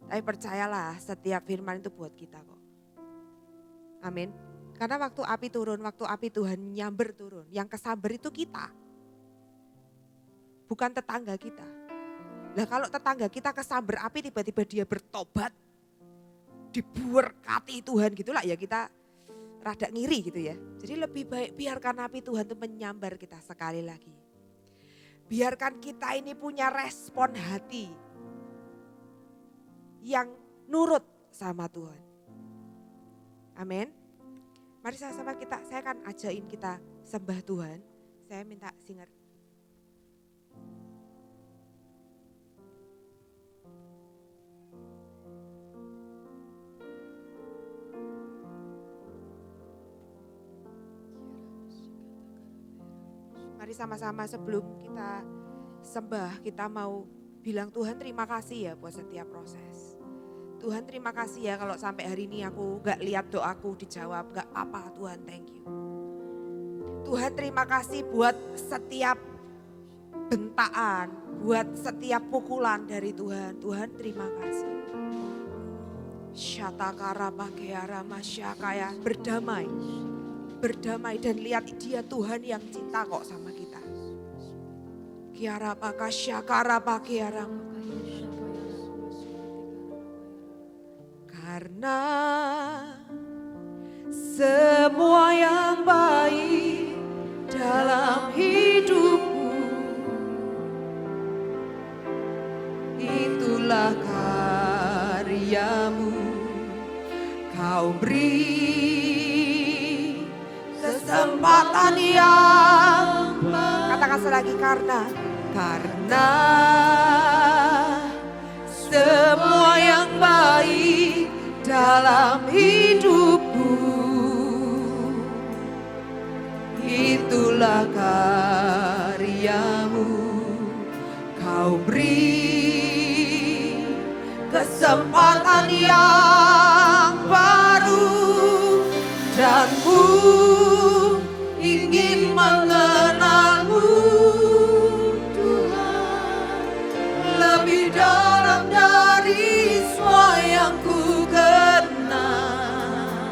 Tapi percayalah setiap firman itu buat kita kok. Amin. Karena waktu api turun, waktu api Tuhan nyamber turun. Yang kesamber itu kita. Bukan tetangga kita. Nah kalau tetangga kita kesamber api tiba-tiba dia bertobat. Diberkati Tuhan gitulah ya kita rada ngiri gitu ya. Jadi lebih baik biarkan api Tuhan itu menyambar kita sekali lagi. Biarkan kita ini punya respon hati yang nurut sama Tuhan. Amin. Mari sama-sama saya akan ajain kita sembah Tuhan. Saya minta singer. Mari sama-sama sebelum kita sembah, kita mau bilang Tuhan terima kasih ya buat setiap proses. Tuhan terima kasih ya kalau sampai hari ini aku gak lihat doaku dijawab, gak apa Tuhan, thank you. Tuhan terima kasih buat setiap bentaan, buat setiap pukulan dari Tuhan. Tuhan terima kasih. Syatakara bakeara masyakaya, berdamai. Berdamai dan lihat dia Tuhan yang cinta kok sama kita. Kiara bakasyakara bakeara. Karena semua yang baik dalam hidupku, itulah karyamu. Kau beri kesempatan yang katakan selagi karena semua yang baik dalam hidupku, itulah karyamu. Kau beri kesempatan yang baru, dan ku ingin mengenalmu Tuhan lebih dalam dari semua yang ku kenal.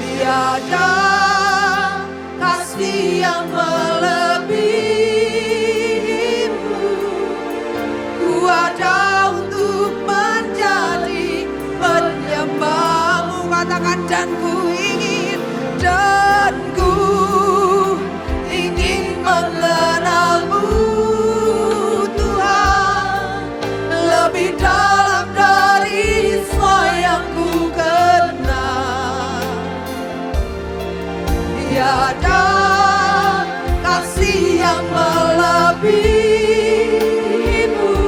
Tiada kasih yang melebihimu, ku ada untuk menjadi penyembahmu. Katakan dan ku ingin mengenalmu Tuhan lebih dalam dari semua yang ku kenal. Tiada kasih yang melebihimu,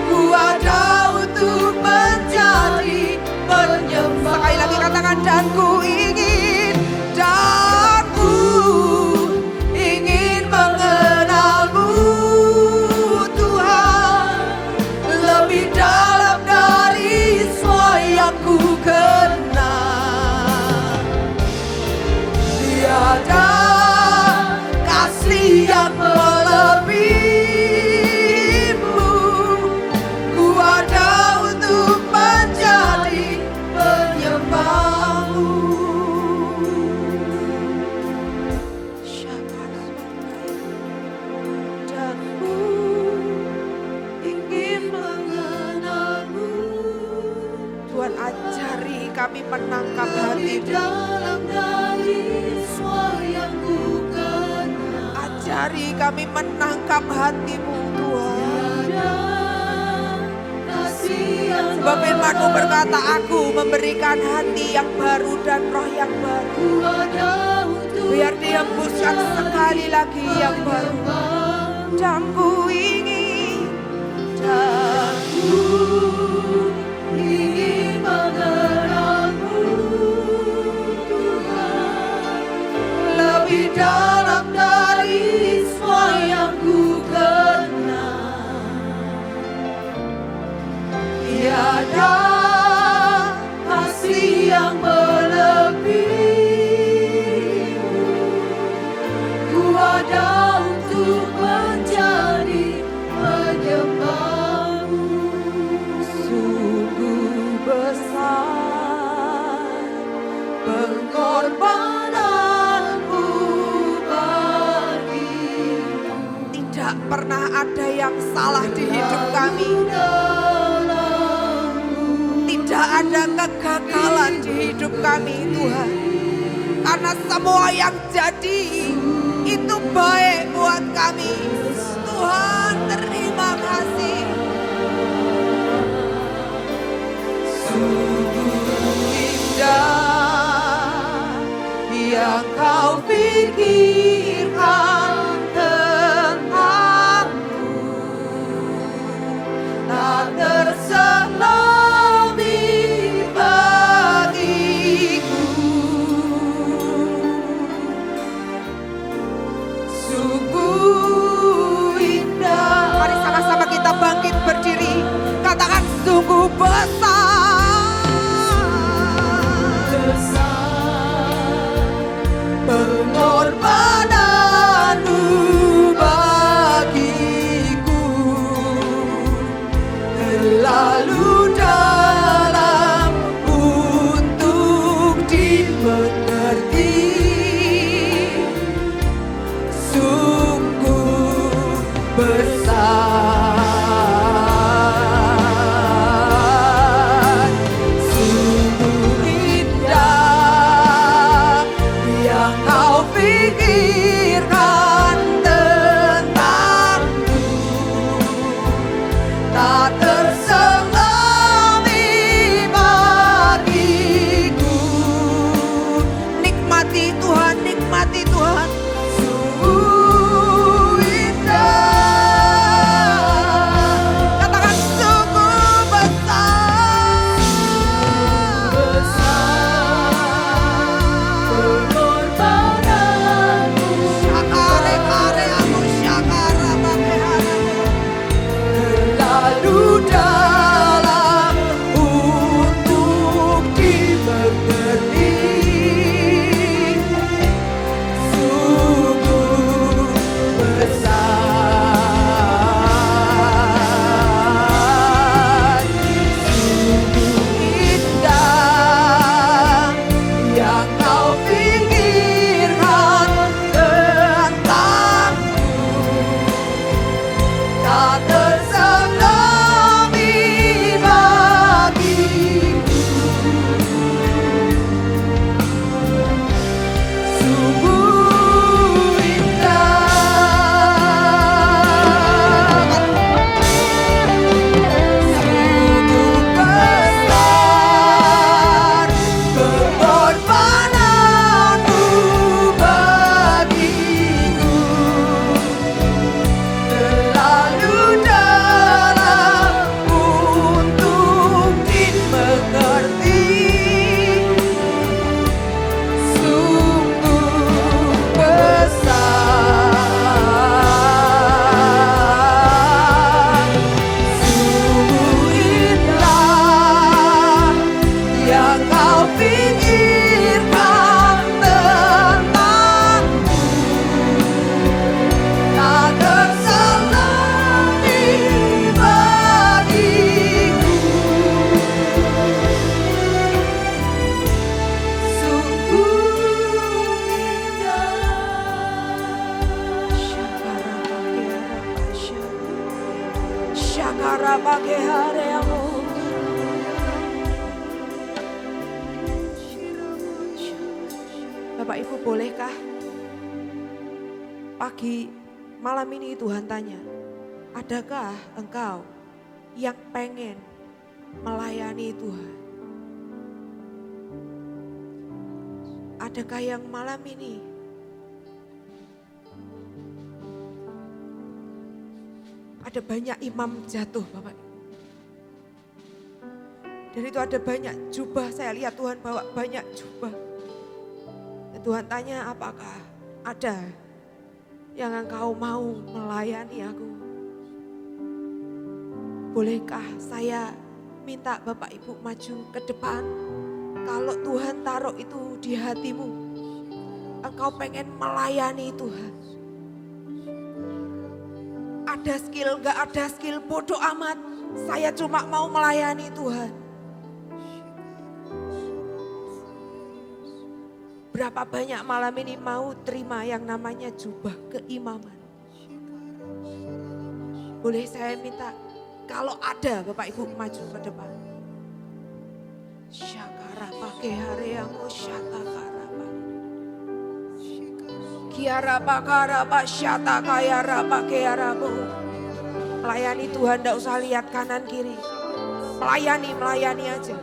ku ada untuk menjadi penyembah. Sekali lagi katakan dan ku ingin mengenalmu Tuhan lebih dalam dari semua yang ku kenal. Tiada kasih yang melebihimu, ku ada untuk menjadi penyembahmu. Dan ku ingin mengenalmu. Tuhan, ajari kami menangkap hati-Mu. Ajari kami menangkap hati-Mu Tuhan. Sebab firman-Mu berkata, aku memberikan hati yang baru dan roh yang baru. Biar dihembuskan sekali lagi yang baru. Dan ku ingin mengenalmu Tuhan lebih dalam dari semua yang ku kenal. Tiada kasih yang melebihimu, ku ada untuk menjadi penyembahmu. Sungguh besar pengorbananmu bagiku. Tidak pernah ada yang salah di hidup kami. Tidak ada kegagalan di hidup kami Tuhan. Karena semua yang jadi itu baik buat kami. Tuhan, terima kasih. Sungguh indah yang kau pikirkan tentangku, tak terselami bagiku. Sungguh indah. Mari sama-sama kita bangkit berdiri. Katakan sungguh besar. Pengorbananmu bagiku terlalu dalam untuk dimengerti. Sungguh besar. Syakara bake hareamu. Bapak Ibu, bolehkah pagi malam ini Tuhan tanya, adakah engkau yang pengen melayani Tuhan? Adakah yang malam ini ada banyak imam jatuh, Bapak? Dan itu ada banyak jubah, saya lihat Tuhan bawa banyak jubah. Dan Tuhan tanya, apakah ada yang engkau mau melayani aku? Bolehkah saya minta Bapak Ibu maju ke depan? Kalau Tuhan taruh itu di hatimu, engkau pengen melayani Tuhan. Ada skill, gak ada skill, bodoh amat. Saya cuma mau melayani Tuhan. Berapa banyak malam ini mau terima yang namanya jubah keimaman? Boleh saya minta, kalau ada Bapak Ibu maju ke depan. Syakara pakai hareamu syatakaraba. Kiara bakaraba syatakayara pakai haramu. Melayani Tuhan, tidak usah lihat kanan kiri. Melayani aja.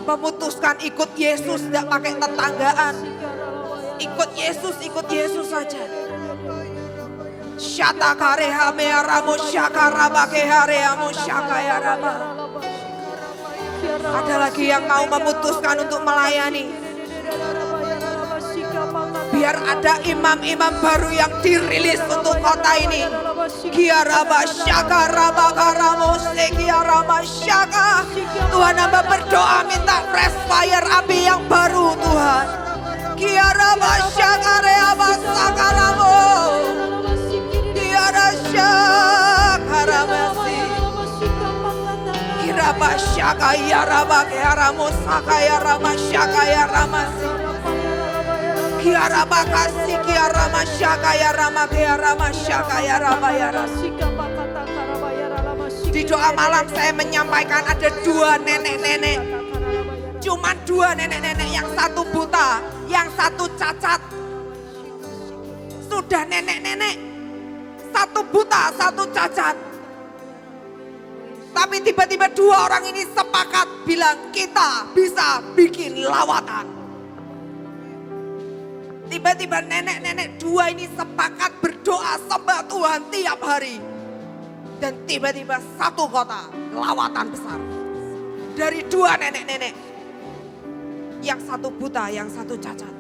Memutuskan ikut Yesus, tidak pakai tetanggaan. Ikut Yesus saja. Syatakareha mearamu syakaraba kehareamu syakayaraba. Ada lagi yang mau memutuskan untuk melayani. Biar ada imam-imam baru yang dirilis untuk kota ini. Kiaraba syakaraba karamu sekiarama syaka. Tuhan, hamba berdoa minta fresh fire, api yang baru Tuhan. Kiaraba syakareaba sakaramu. Kiara syakaramasi. Kiraba syakayaraba kearamu sakayarama syakayaramasi. Kiara bakasi kiara masyaka ya rama kiara masyaka ya rama ya rama. Di doa malam saya menyampaikan ada dua nenek-nenek. Cuman dua nenek-nenek, yang satu buta, yang satu cacat. Sudah nenek-nenek, satu buta, satu cacat. Tapi tiba-tiba dua orang ini sepakat bilang kita bisa bikin lawatan. Tiba-tiba nenek-nenek dua ini sepakat berdoa sembah Tuhan tiap hari. Dan tiba-tiba satu kota lawatan besar. Dari dua nenek-nenek. Yang satu buta, yang satu cacat.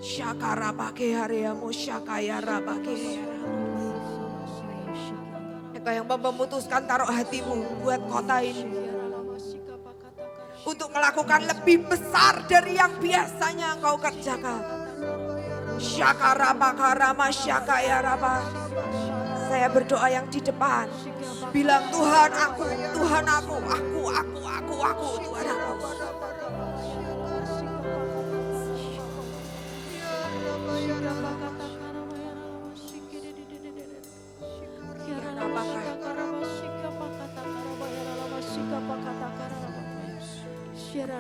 Syakara pakai hariamu, syakayara pakai hariamu. Engkau yang memutuskan taruh hatimu buat kota ini. Untuk melakukan lebih besar dari yang biasanya engkau kerjakan. Syakaraba karama syakayaraba. Saya berdoa yang di depan. Bilang Tuhan aku, Tuhan aku, Tuhan aku.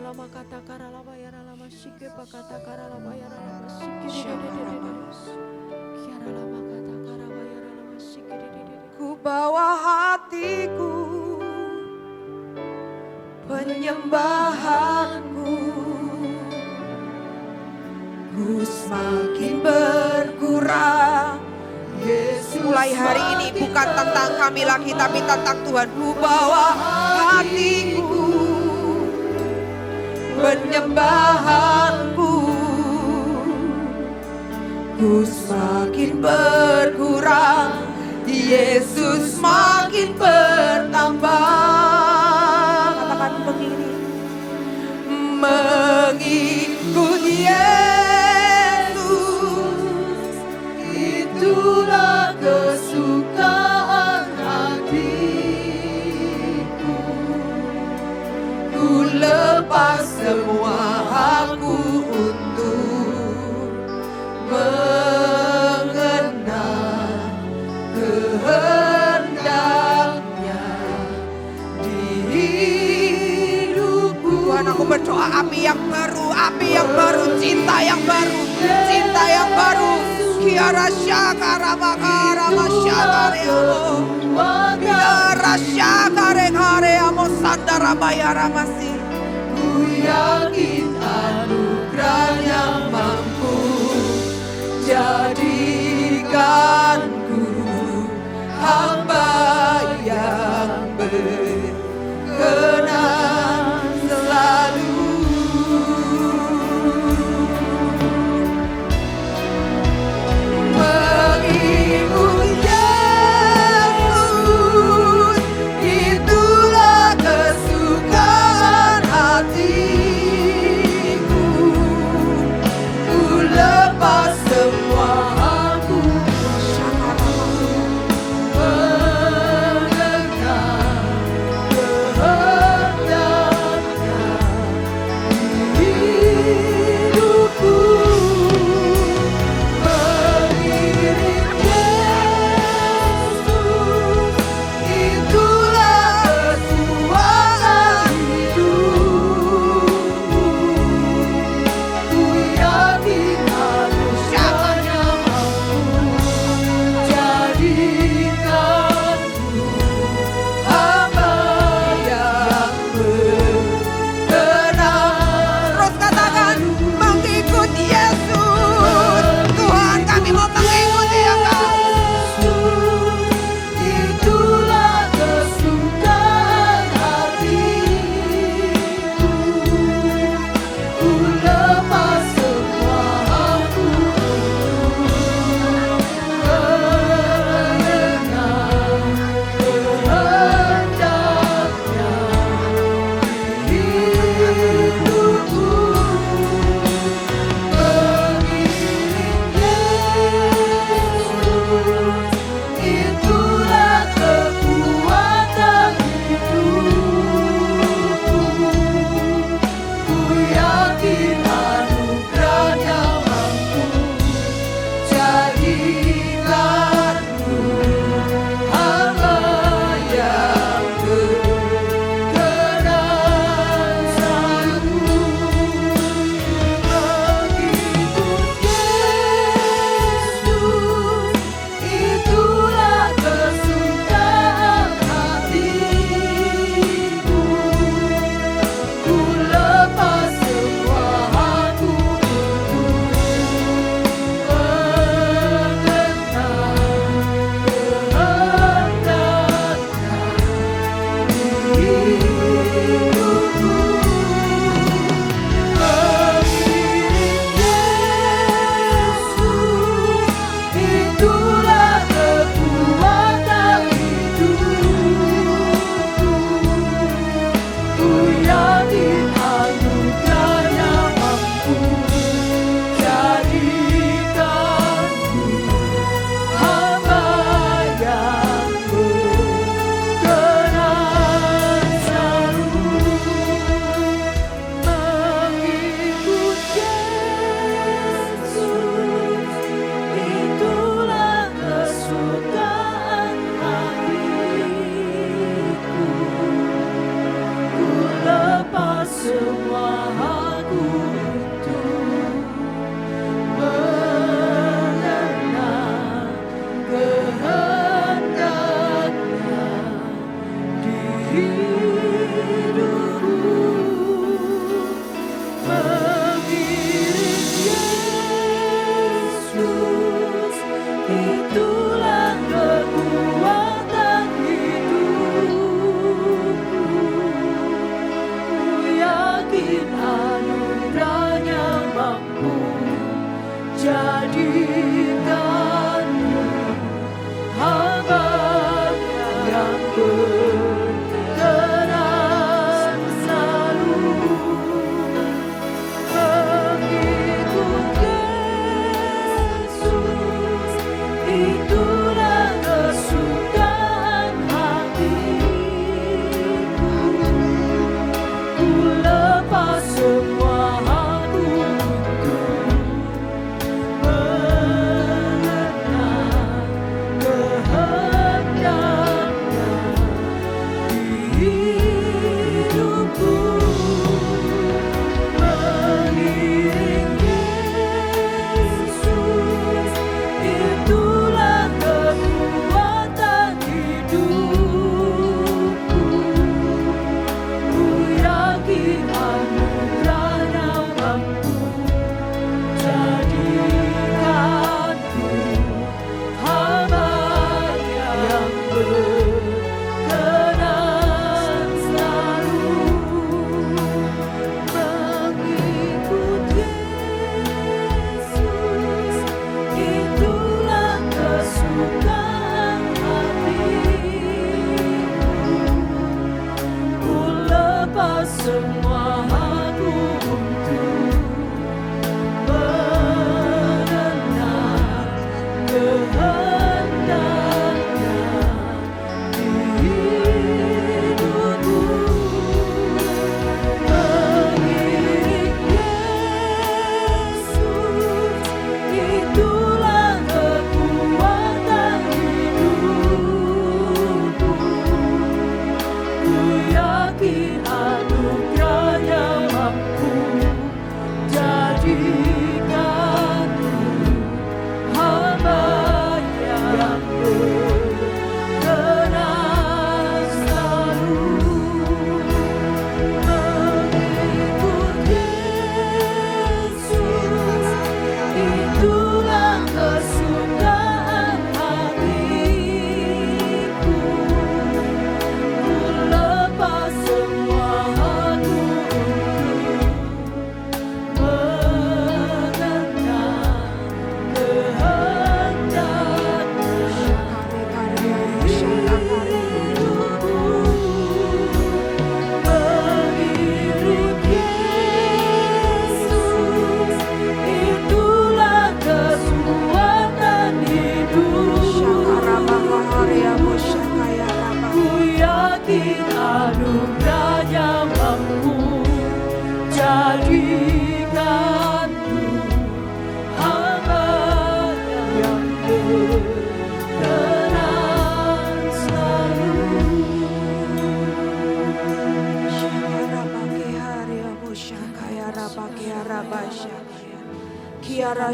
Lama kata kara lama ya lama shike pakata kara lama ya lama shike kiara lama kata kara ya lama shike. Ku bawa hatiku, penyembahanku, ku semakin berkurang. Yesus, mulai hari ini bukan tentang kami lagi tapi tentang Tuhan. Ku bawa hatiku, penyembahanku, ku semakin berkurang, Yesus semakin bertambah. Katakan mengikut Yesus, itulah kesukaan hatiku. Ku lepas semua hakku untuk mengenal berdoa api yang baru, cinta yang baru, cinta yang baru. Kiara syakara makara masyakare amo. Kiara syakare kare amo sandara bayara masih. Ku yakin anugerah yang mampu jadikanku hamba yang berkenan selalu. Mengikut Yesus, itulah kesukaan hatiku. Ku lepas semua aku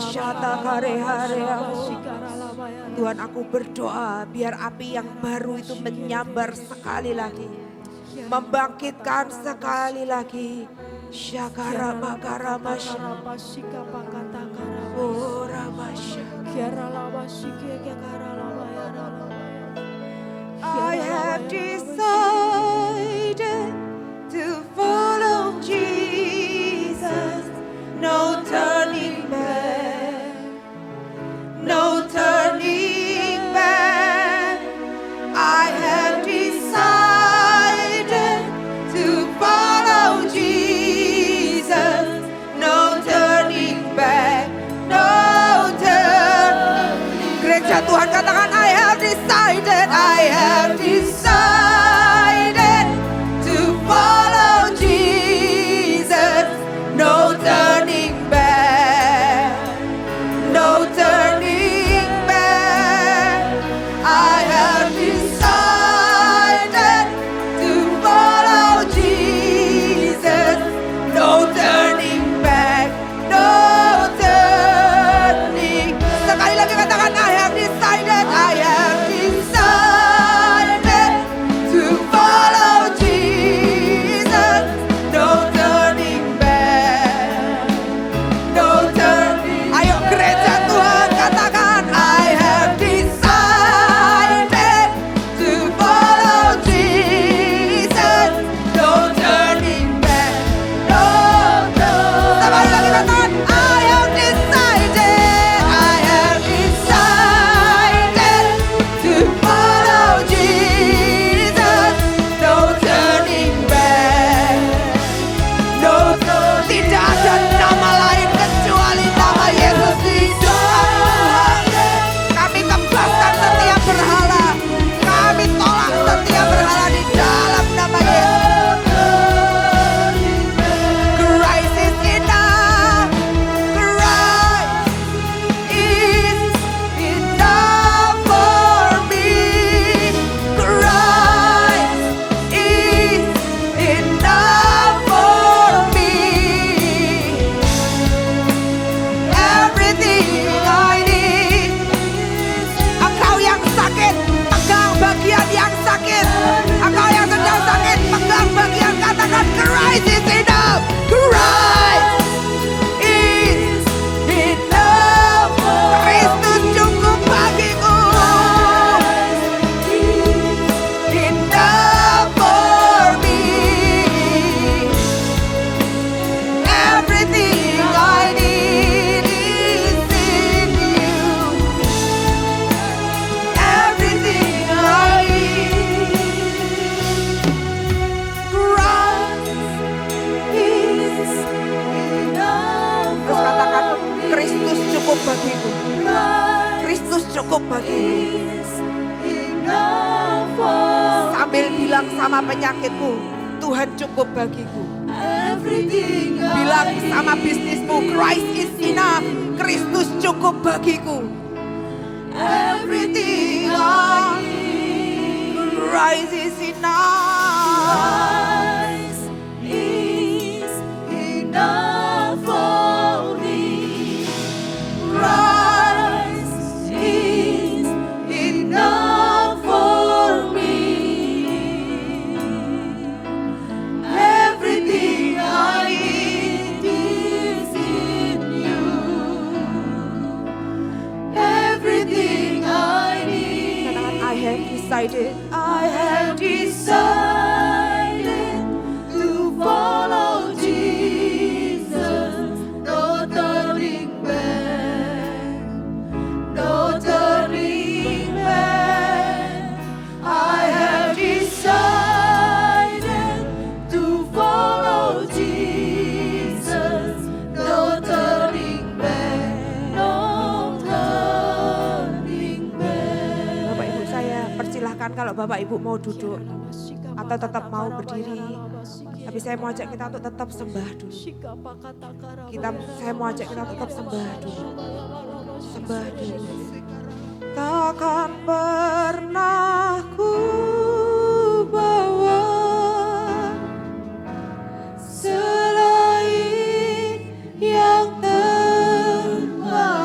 masyata kare hareamu. Tuhan, aku berdoa biar api yang baru itu menyambar sekali lagi, membangkitkan sekali lagi. Syakara bakara masya, ora masya. I have decided to follow Jesus, no turning back, no turning back. I have decided to follow Jesus, no turning back, no turning. Gereja Tuhan katakan, I have decided to follow Jesus, no turning back, no turning back. I have decided to follow Jesus, no turning back, no turning. Sekali lagi katakan, I have decided to follow Jesus, no turning back, no turning. Ayo gereja Tuhan katakan, I have decided to follow Jesus, no turning back, no turning. Sekali lagi katakan, I have decided to follow Jesus, no turning back, no turning. Tidak ada nama lain kecuali nama Yesus di Tuhan. Kami tembakkan setiap berhala, kami tolak setiap berhala di dalam nama Yesus. Christ is enough, Christ is enough for me. Christ is enough for me. Everything I need. Engkau yang sakit, pegang bagian yang sakit. Engkau yang sedang sakit, pegang bagian, katakan Christ is enough. Christ is enough. Kristus cukup bagiku. Enough for me. Everything I need is in you. Everything I need. Christ is enough. Terus katakan, Kristus cukup bagiku. Kristus cukup bagiku. Sambil bilang sama penyakitmu, Tuhan cukup bagiku. Bilang sama bisnismu, Christ is enough. Kristus cukup bagiku. Everything I need. Christ is enough. For me. Christ is enough for me. Everything I need is in you. Everything I need. I have decided to follow Jesus. No turning back, no turning back. I have decided to follow Jesus. No turning back, no turning back. Bapak Ibu, saya persilahkan kalau Bapak Ibu mau duduk atau tetap mau berdiri. Tapi saya mau ajak kita untuk tetap sembah dulu. Saya mau ajak kita tetap sembah dulu. Sembah dulu. Takkan pernah ku bawa selain yang terbaik.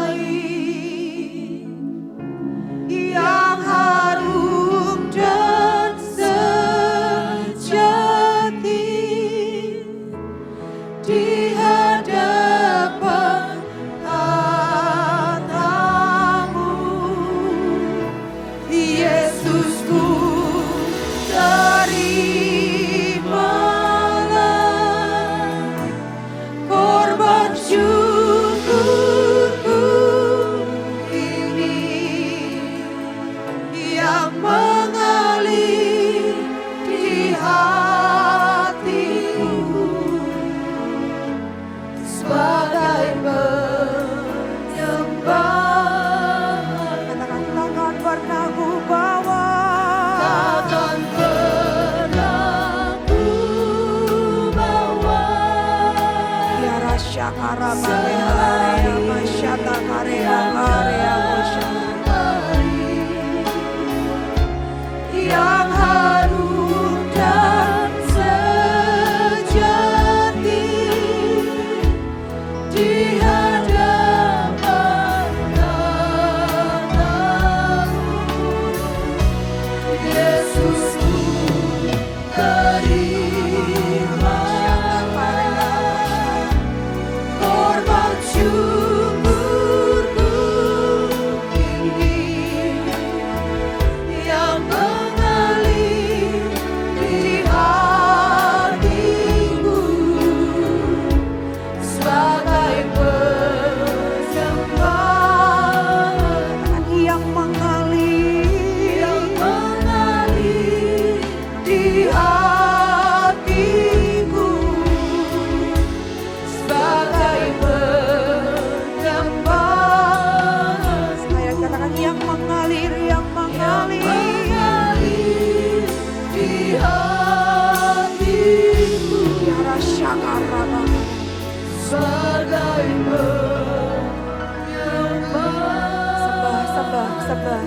sembah.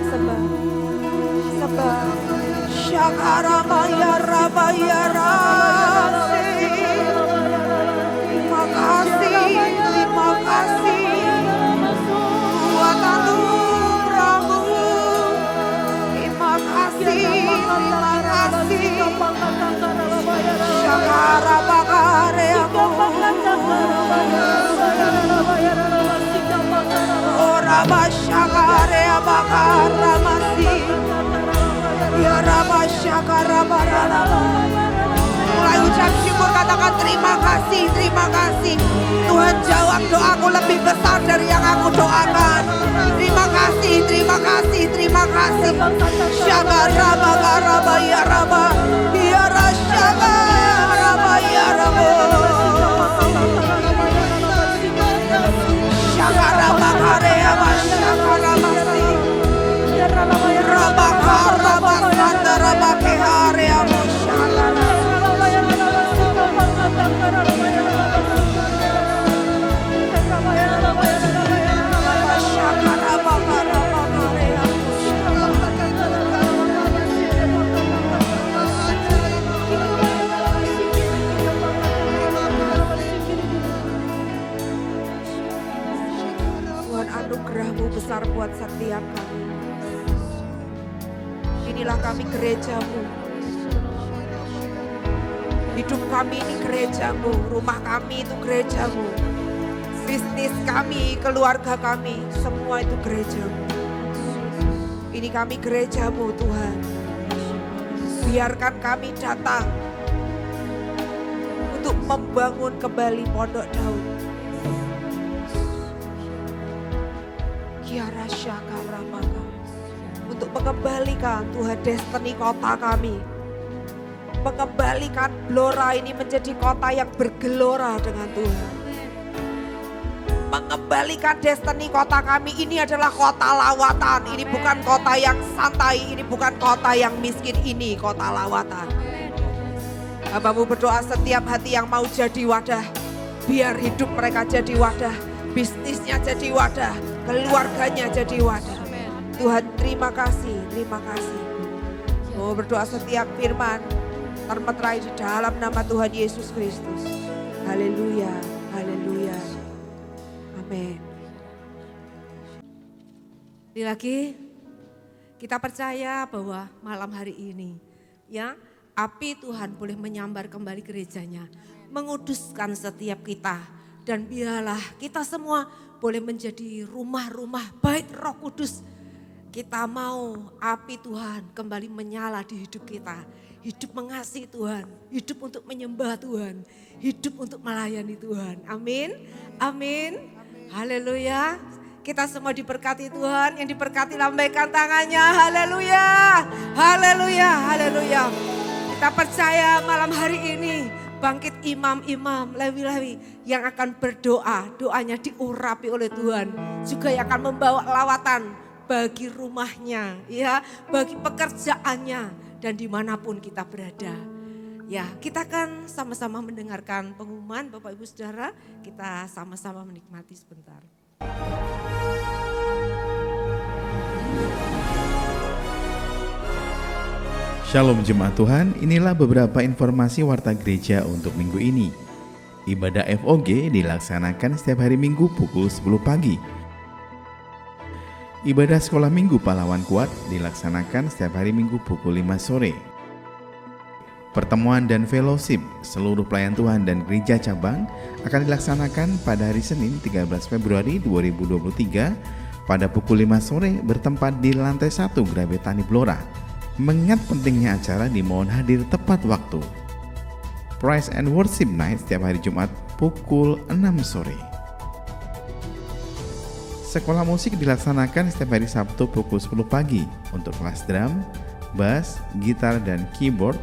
Syakara maya rabaya rasi. Terima kasih. Buat anugerahmu. Terima kasih. Syakara bakareamu. Ora syakarea bakaramasi. Ya Rabba syakara baralaba. Mulai ucap syukur, katakan terima kasih. Tuhan jawab doaku lebih besar dari yang aku doakan. Terima kasih. Syakara bakaraba ya Rabba. Ya Rasyakara ya Rabba. Syakara bakarea syakara masi. Rabakara basandara bakeharea syakara. Syakara bakara bakarea Tuhan, anugerah-Mu besar buat setiap kami. Inilah kami gereja-Mu. Hidup kami ini gereja-Mu, rumah kami itu gereja-Mu. Bisnis kami, keluarga kami, semua itu gereja-Mu. Ini kami gereja-Mu Tuhan. Biarkan kami datang untuk membangun kembali Pondok Daud. Kiara syakara maka. Untuk mengembalikan Tuhan destiny kota kami. Mengembalikan Blora ini menjadi kota yang bergelora dengan Tuhan. Mengembalikan destiny kota kami ini adalah kota lawatan. Ini bukan kota yang santai, ini bukan kota yang miskin, ini kota lawatan. Hamba-Mu berdoa setiap hati yang mau jadi wadah. Biar hidup mereka jadi wadah, bisnisnya jadi wadah, keluarganya jadi wadah. Tuhan terima kasih. Oh, berdoa setiap firman termeterai di dalam nama Tuhan Yesus Kristus. Haleluya. Amin. Lagi kita percaya bahwa malam hari ini ya api Tuhan boleh menyambar kembali gerejanya, menguduskan setiap kita, dan biarlah kita semua boleh menjadi rumah-rumah bait Roh Kudus. Kita mau api Tuhan kembali menyala di hidup kita. Hidup mengasihi Tuhan, hidup untuk menyembah Tuhan, hidup untuk melayani Tuhan. Amin. Haleluya. Kita semua diberkati Tuhan, yang diberkati lambaikan tangannya. Haleluya. Kita percaya malam hari ini bangkit imam-imam, lewi-lewi yang akan berdoa. Doanya diurapi oleh Tuhan. Juga yang akan membawa lawatan bagi rumahnya, ya, bagi pekerjaannya, dan dimanapun kita berada. Ya, kita akan sama-sama mendengarkan pengumuman Bapak Ibu Saudara. Kita sama-sama menikmati sebentar. Shalom Jemaat Tuhan, inilah beberapa informasi Warta Gereja untuk minggu ini. Ibadah FOG dilaksanakan setiap hari Minggu pukul 10 pagi. Ibadah Sekolah Minggu Pahlawan Kuat dilaksanakan setiap hari Minggu pukul 5 sore. Pertemuan dan fellowship seluruh pelayan Tuhan dan gereja cabang akan dilaksanakan pada hari Senin 13 Februari 2023 pada pukul 5 sore bertempat di lantai 1 Grabetani Blora. Mengingat pentingnya acara, dimohon hadir tepat waktu. Praise and Worship Night setiap hari Jumat pukul 6 sore. Sekolah musik dilaksanakan setiap hari Sabtu pukul 10 pagi untuk kelas drum, bass, gitar, dan keyboard.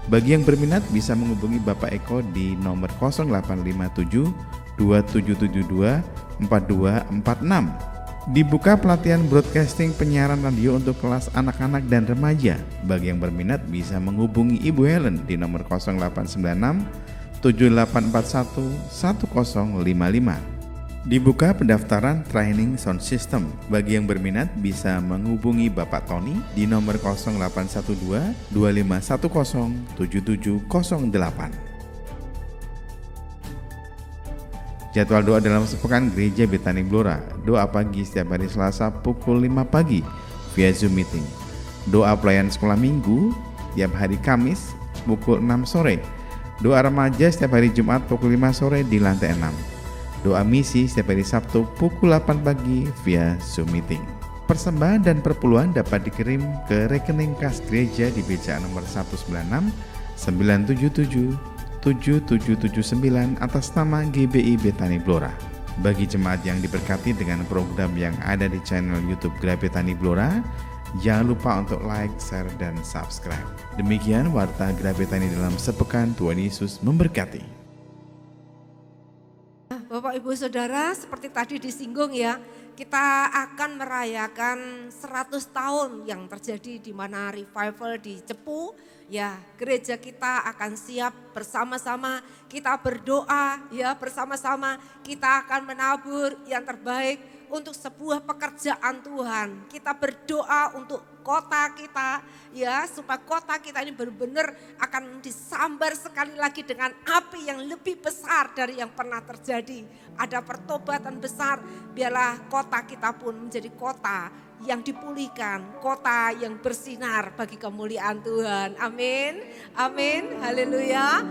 Bagi yang berminat bisa menghubungi Bapak Eko di nomor 0857 2772 4246. Dibuka pelatihan broadcasting penyiaran radio untuk kelas anak-anak dan remaja. Bagi yang berminat bisa menghubungi Ibu Helen di nomor 0896 7841 1055. Dibuka pendaftaran training sound system. Bagi yang berminat bisa menghubungi Bapak Tony di nomor 0812 2510 7708. Jadwal doa dalam sepekan Gereja Betani Blora. Doa pagi setiap hari Selasa pukul 5 pagi via Zoom meeting. Doa pelayan sekolah minggu tiap hari Kamis pukul 6 sore. Doa remaja setiap hari Jumat pukul 5 sore di lantai 6. Doa misi setiap hari Sabtu pukul 8 pagi via Zoom meeting. Persembahan dan perpuluhan dapat dikirim ke rekening kas gereja di BCA nomor 196 977 7779 atas nama GBI Betani Blora. Bagi jemaat yang diberkati dengan program yang ada di channel YouTube Gereja Betani Blora, jangan lupa untuk like, share, dan subscribe. Demikian warta Gereja Betani dalam sepekan. Tuhan Yesus memberkati. Bapak Ibu Saudara, seperti tadi disinggung ya, kita akan merayakan 100 tahun yang terjadi di mana revival di Cepu. Ya, gereja kita akan siap bersama-sama, kita berdoa ya bersama-sama, kita akan menabur yang terbaik untuk sebuah pekerjaan Tuhan. Kita berdoa untuk kota kita ya, supaya kota kita ini benar-benar akan disambar sekali lagi dengan api yang lebih besar dari yang pernah terjadi. Ada pertobatan besar, biarlah kota kita pun menjadi kota yang dipulihkan, kota yang bersinar bagi kemuliaan Tuhan. Amin, amin, haleluya.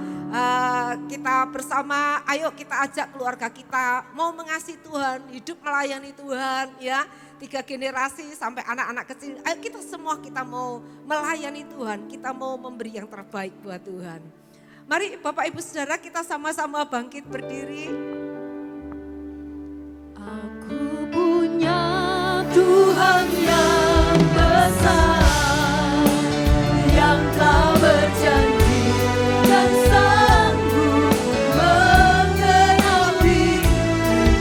Kita bersama, ayo kita ajak keluarga kita mau mengasihi Tuhan, hidup melayani Tuhan ya. 3 generasi sampai anak-anak kecil, ayo kita semua kita mau melayani Tuhan, kita mau memberi yang terbaik buat Tuhan. Mari Bapak Ibu Saudara kita sama-sama bangkit berdiri. Aku punya Tuhan yang besar, yang telah berjanji dan sanggup menggenapi.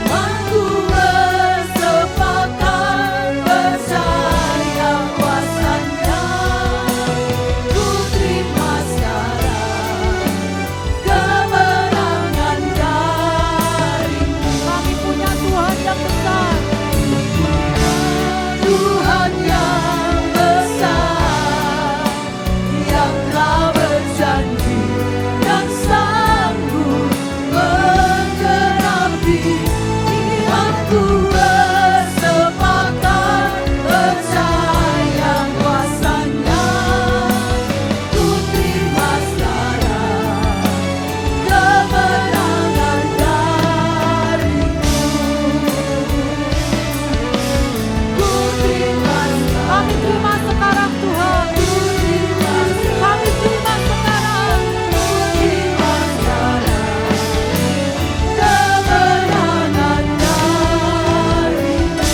Aku bersepakat percaya kuasa-Nya, ku terima sekarang kemenangan darimu. Kami punya Tuhan yang besar. Tuhan yang besar, yang telah berjanji dan sanggup menggenapi. Aku bersepakat percaya kuasa-Nya, ku terima sekarang kemenangan darimu. Kami terima sekarang Tuhan. Kami terima sekarang. Kemenangan darimu.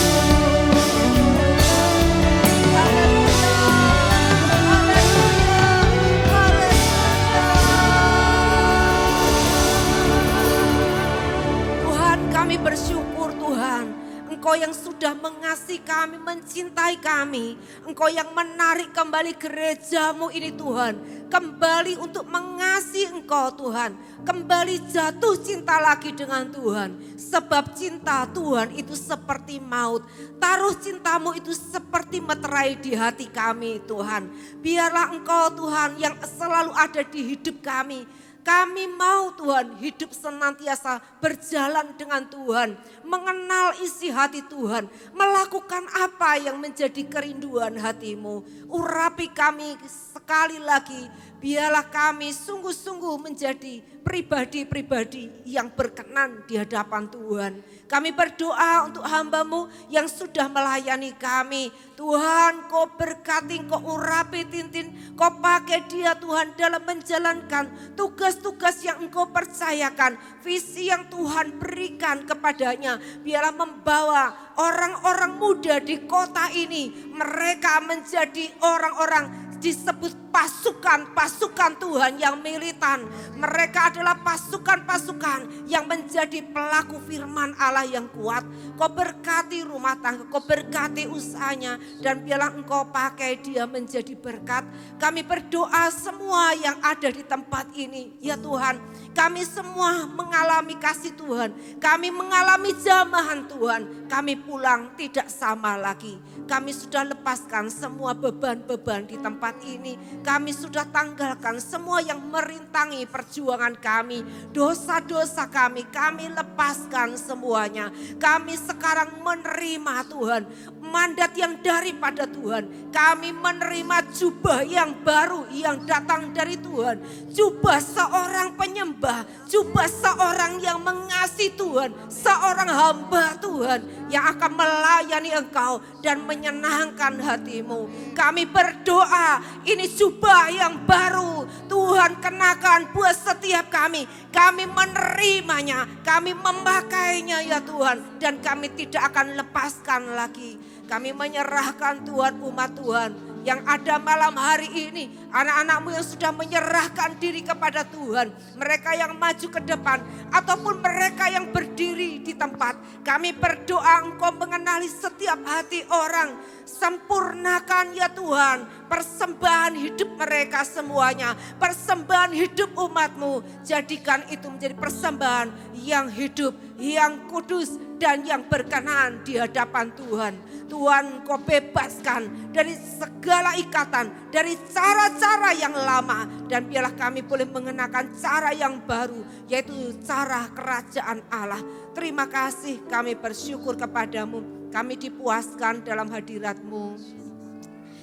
Tuhan, kami bersyukur Tuhan, Engkau yang sudah mengasihi kami, mencintai kami. Engkau yang menarik kembali gerejamu ini Tuhan. Kembali untuk mengasihi Engkau Tuhan. Kembali jatuh cinta lagi dengan Tuhan. Sebab cinta Tuhan itu seperti maut. Taruh cintamu itu seperti meterai di hati kami Tuhan. Biarlah Engkau Tuhan yang selalu ada di hidup kami. Kami mau Tuhan hidup senantiasa berjalan dengan Tuhan. Mengenal isi hati Tuhan. Melakukan apa yang menjadi kerinduan hatimu. Urapi kami sekali lagi. Biarlah kami sungguh-sungguh menjadi pribadi-pribadi yang berkenan di hadapan Tuhan. Kami berdoa untuk hamba-Mu yang sudah melayani kami. Tuhan, Kau berkati, Kau urapi Tintin, Kau pakai dia Tuhan dalam menjalankan tugas-tugas yang Engkau percayakan. Visi yang Tuhan berikan kepadanya. Biarlah membawa orang-orang muda di kota ini. Mereka menjadi orang-orang disebut pasukan-pasukan Tuhan yang militan. Mereka adalah pasukan-pasukan yang menjadi pelaku firman Allah yang kuat. Kau berkati rumah tangga, kau berkati usahanya, dan biarlah engkau pakai dia menjadi berkat. Kami berdoa semua yang ada di tempat ini, ya Tuhan, kami semua mengalami kasih Tuhan, kami mengalami jamahan Tuhan, kami pulang tidak sama lagi. Kami sudah lepaskan semua beban-beban di tempat ini. Kami sudah tanggalkan semua yang merintangi perjuangan kami. Dosa-dosa kami lepaskan semuanya. Kami sekarang menerima Tuhan, mandat yang daripada Tuhan. Kami menerima jubah yang baru yang datang dari Tuhan. Jubah seorang penyembah, jubah seorang yang mengasihi Tuhan, seorang hamba Tuhan yang akan melayani Engkau dan menyenangkan hatimu. Kami berdoa ini jubah yang baru Tuhan kenakan buat setiap kami. Kami menerimanya, kami memakainya ya Tuhan, dan kami tidak akan lepaskan lagi. Kami menyerahkan Tuhan, umat Tuhan yang ada malam hari ini, anak-anakmu yang sudah menyerahkan diri kepada Tuhan, mereka yang maju ke depan ataupun mereka yang berdiri di tempat. Kami berdoa Engkau mengenali setiap hati orang, sempurnakan ya Tuhan persembahan hidup mereka semuanya, persembahan hidup umatmu, jadikan itu menjadi persembahan yang hidup, yang kudus dan yang berkenan di hadapan Tuhan. Tuhan, Kau bebaskan dari segala ikatan, dari cara-cara yang lama, dan biarlah kami boleh mengenakan cara yang baru, yaitu cara kerajaan Allah. Terima kasih, kami bersyukur kepadamu, kami dipuaskan dalam hadirat-Mu.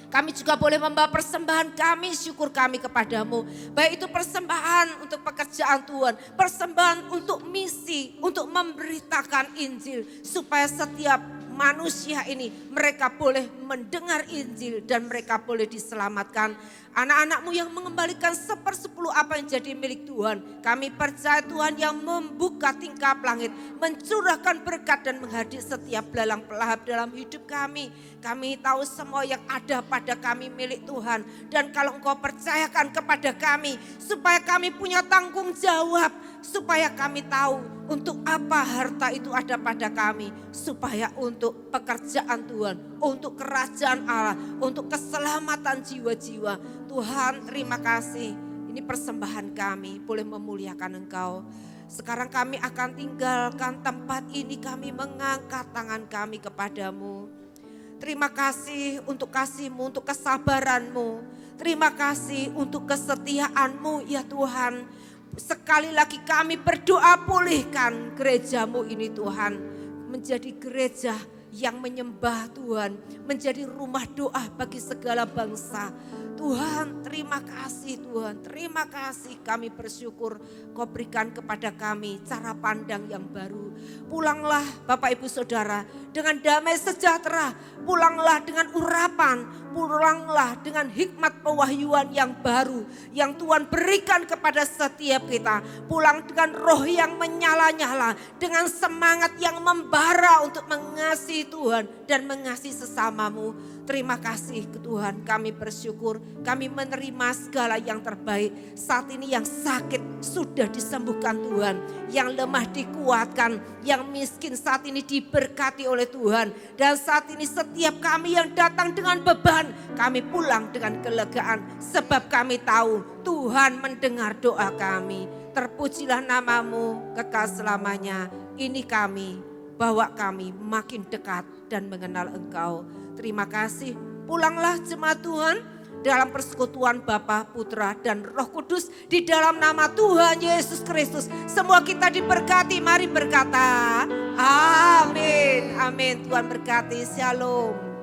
Kami juga boleh membawa persembahan kami, syukur kami kepadamu. Baik itu persembahan untuk pekerjaan Tuhan, persembahan untuk misi, untuk memberitakan Injil, supaya setiap manusia ini mereka boleh mendengar Injil dan mereka boleh diselamatkan. Anak-anakmu yang mengembalikan 1/10 apa yang jadi milik Tuhan. Kami percaya Tuhan yang membuka tingkap langit, mencurahkan berkat dan menghadir setiap belalang pelahap dalam hidup kami. Kami tahu semua yang ada pada kami milik Tuhan. Dan kalau Engkau percayakan kepada kami, supaya kami punya tanggung jawab, supaya kami tahu untuk apa harta itu ada pada kami, supaya untuk pekerjaan Tuhan, untuk kerajaan Allah, untuk keselamatan jiwa-jiwa. Tuhan, terima kasih. Ini persembahan kami boleh memuliakan Engkau. Sekarang kami akan tinggalkan tempat ini, kami mengangkat tangan kami kepadamu. Terima kasih untuk kasih-Mu, untuk kesabaran-Mu. Terima kasih untuk kesetiaan-Mu ya Tuhan. Sekali lagi kami berdoa, pulihkan gereja-Mu ini Tuhan. Menjadi gereja yang menyembah Tuhan. Menjadi rumah doa bagi segala bangsa. Tuhan, terima kasih Tuhan. Terima kasih, kami bersyukur Kau berikan kepada kami cara pandang yang baru. Pulanglah Bapak Ibu Saudara dengan damai sejahtera. Pulanglah dengan urapan. Pulanglah dengan hikmat pewahyuan yang baru yang Tuhan berikan kepada setiap kita. Pulang dengan roh yang menyala-nyala, dengan semangat yang membara untuk mengasihi Tuhan dan mengasihi sesamamu. Terima kasih Tuhan, kami bersyukur, kami menerima segala yang terbaik. Saat ini yang sakit sudah disembuhkan Tuhan, yang lemah dikuatkan, yang miskin saat ini diberkati oleh Tuhan. Dan saat ini setiap kami yang datang dengan beban, kami pulang dengan kelegaan. Sebab kami tahu Tuhan mendengar doa kami. Terpujilah namamu kekal selamanya. Ini kami, bawa kami makin dekat dan mengenal Engkau. Terima kasih. Pulanglah jemaat Tuhan dalam persekutuan Bapa, Putra dan Roh Kudus di dalam nama Tuhan Yesus Kristus. Semua kita diberkati. Mari berkata amin. Amin. Tuhan berkati. Shalom.